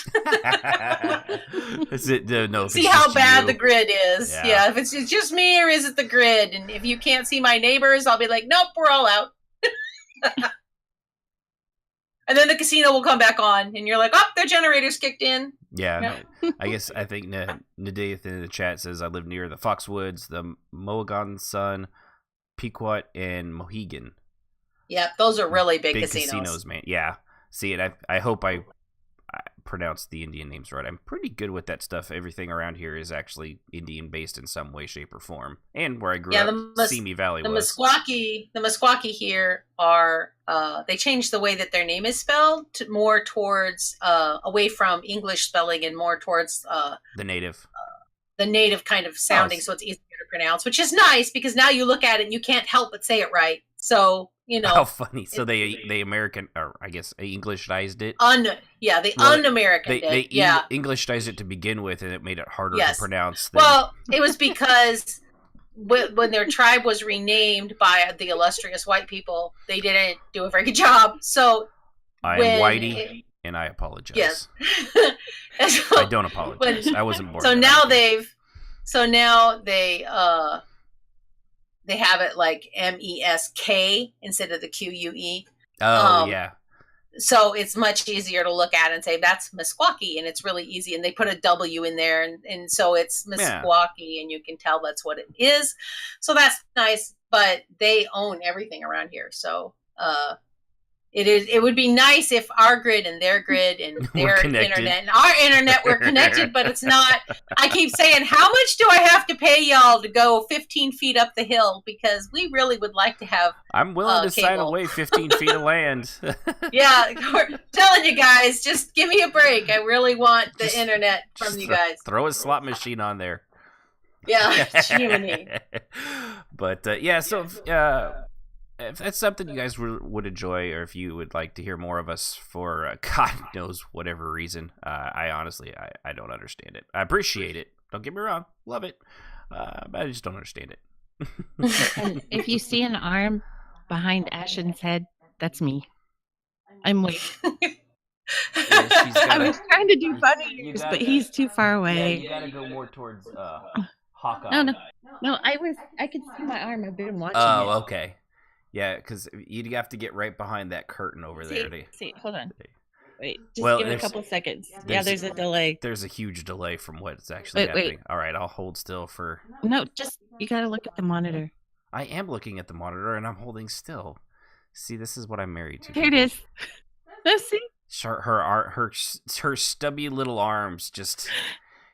Is it no? See how bad the grid is. Yeah. If it's just me or is it the grid? And if you can't see my neighbors, I'll be like, nope, we're all out. And then the casino will come back on, and you're like, oh, their generators kicked in. Yeah. I think Nadith in the chat says I live near the Foxwoods, the Mohegan Sun, Pequot, and Mohegan. Yeah, those are really big casinos, man. Yeah. See it. I hope I pronounced the Indian names right. I'm pretty good with that stuff. Everything around here is actually Indian based in some way, shape, or form. And where I grew up, Simi Valley was. The Meskwaki here are they changed the way that their name is spelled more towards away from English spelling and more towards the native kind of sounding, so it's easier to pronounce, which is nice because now you look at it and you can't help but say it right. So how funny. So they American, or I guess Englishized it. They un-Americaned it. Yeah, Englishized it to begin with, and it made it harder to pronounce. Well, it was because when their tribe was renamed by the illustrious white people, they didn't do a very good job. So I am whitey, and I apologize. Yes, I don't apologize. I wasn't born. So now they have it like MESK instead of the QUE. Oh, yeah. So it's much easier to look at and say, that's Meskwaki, and it's really easy. And they put a W in there, and so it's Meskwaki, and you can tell that's what it is. So that's nice, but they own everything around here. So it would be nice if our grid and their grid and their internet and our internet were connected, but it's not. I keep saying, how much do I have to pay y'all to go 15 feet up the hill? Because we really would like to have I'm willing to sign away 15 feet of land. Yeah, we're telling you guys, just give me a break. I really want the internet from you guys. Throw a slot machine on there. Yeah, Jiminy. But, if that's something you guys would enjoy, or if you would like to hear more of us for God knows whatever reason, I honestly don't understand it. I appreciate it. Don't get me wrong. Love it. But I just don't understand it. And if you see an arm behind Ashen's head, that's me. I'm waiting. I was trying to do funny ears, but he's too far away. Yeah, you gotta go more towards Hawkeye. No, I could see my arm. I've been watching it. Oh, okay. Yeah, because you'd have to get right behind that curtain over there. See, hold on. Wait, just give it a couple seconds. Yeah, there's a delay. There's a huge delay from what's actually happening. Wait. All right, I'll hold still for... No, you gotta look at the monitor. I am looking at the monitor, and I'm holding still. See, this is what I'm married to. Here it is. Let's see. Her stubby little arms just...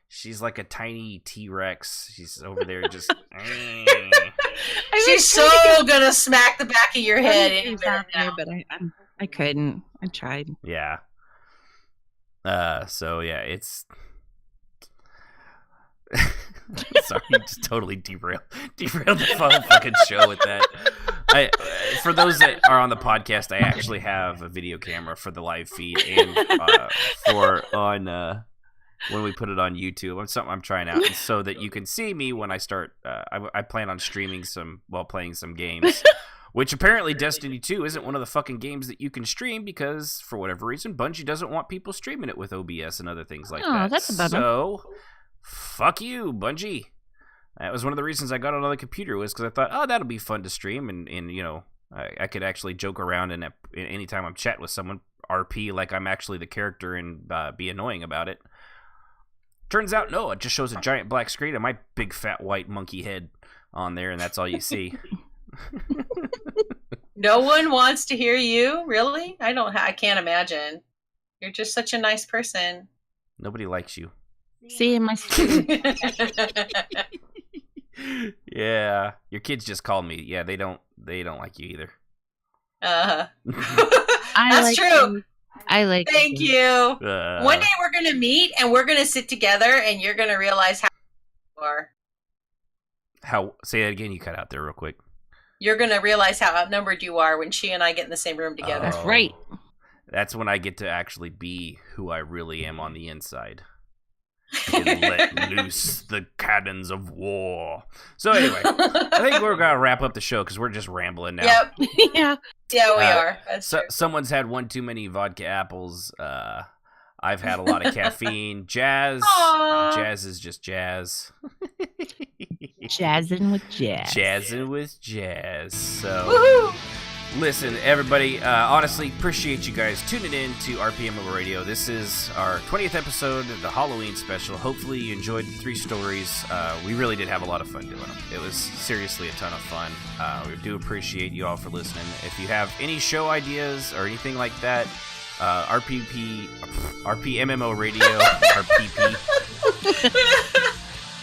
She's like a tiny T-Rex. She's over there just... She's so gonna smack the back of your head in there, but I couldn't. I tried. Yeah. So yeah, it's... Sorry, just totally derailed the fucking show with that. For those that are on the podcast, I actually have a video camera for the live feed and when we put it on YouTube. It's something I'm trying out so that you can see me when I start. I plan on streaming while playing some games. Which apparently Destiny 2 isn't one of the fucking games that you can stream because, for whatever reason, Bungie doesn't want people streaming it with OBS and other things like that. Oh, that's a bummer. So, fuck you, Bungie. That was one of the reasons I got it on the computer was because I thought, oh, that'll be fun to stream, and you know, I could actually joke around and anytime I'm chatting with someone, RP like I'm actually the character and be annoying about it. Turns out, no, it just shows a giant black screen and my big fat white monkey head on there, and that's all you see. No one wants to hear you, really? I can't imagine. You're just such a nice person. Nobody likes you. See in my stream. Yeah, your kids just called me. Yeah, they don't like you either. That's like true. you. I like Thank you. One day we're gonna meet and we're gonna sit together and you're gonna realize how you are. Say that again. You cut out there real quick. You're gonna realize how outnumbered you are when she and I get in the same room together. That's right. That's when I get to actually be who I really am on the inside. And let loose the cannons of war. So anyway, I think we're gonna wrap up the show because we're just rambling now. Yep. Yeah. Yeah, we are. That's true. Someone's had one too many vodka apples. I've had a lot of caffeine. Jazz is just jazz. Jazzing with jazz. Jazzing with jazz. So. Woohoo! Listen, everybody, honestly, appreciate you guys tuning in to RPMO Radio. This is our 20th episode, the Halloween special. Hopefully you enjoyed the 3 stories. We really did have a lot of fun doing them. It was seriously a ton of fun. We do appreciate you all for listening. If you have any show ideas or anything like that, RPMMO Radio, RPP.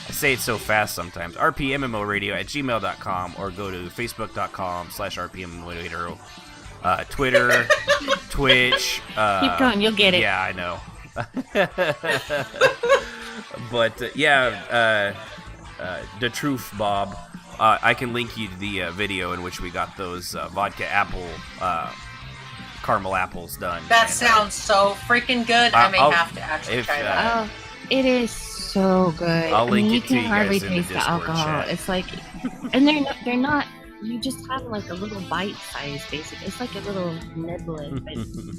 I say it so fast sometimes. rpmmoradio@gmail.com or go to facebook.com/rpmmoradio. Twitter, Twitch. Keep going, you'll get it. Yeah, I know. But the truth, Bob. I can link you to the video in which we got those vodka apple caramel apples done. That sounds so freaking good. I may have to actually try that. It is so good. I'll link you it to can you hardly guys in the taste the Discord alcohol. chat. It's like, and they're not. You just have like a little bite size, basically. It's like a little niblet, but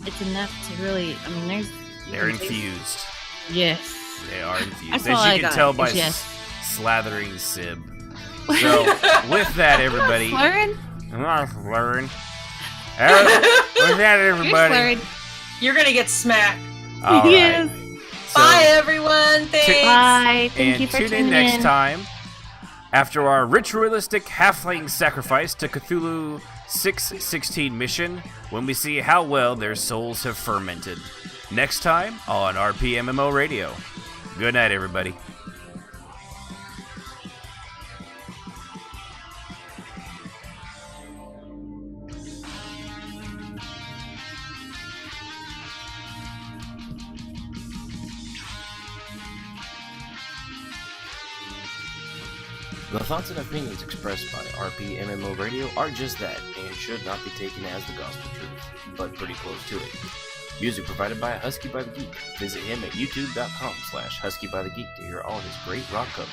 it's enough to really. I mean, they're infused. Yes, they are infused. That's As all you I can got. tell by Yes. slathering Sib. So with that, everybody. Slurring? I'm not slurring. With that, everybody. You're gonna get smacked. All right. Yes. So, Bye, everyone. Thanks. Bye. Thank and you for tune tuning in next time after our ritualistic halfling sacrifice to Cthulhu 616 mission when we see how well their souls have fermented. Next time on RPMMO Radio. Good night, everybody. The thoughts and opinions expressed by RPMMO Radio are just that, and should not be taken as the gospel truth, but pretty close to it. Music provided by Husky by the Geek. Visit him at youtube.com/HuskyByTheGeek to hear all his great rock covers.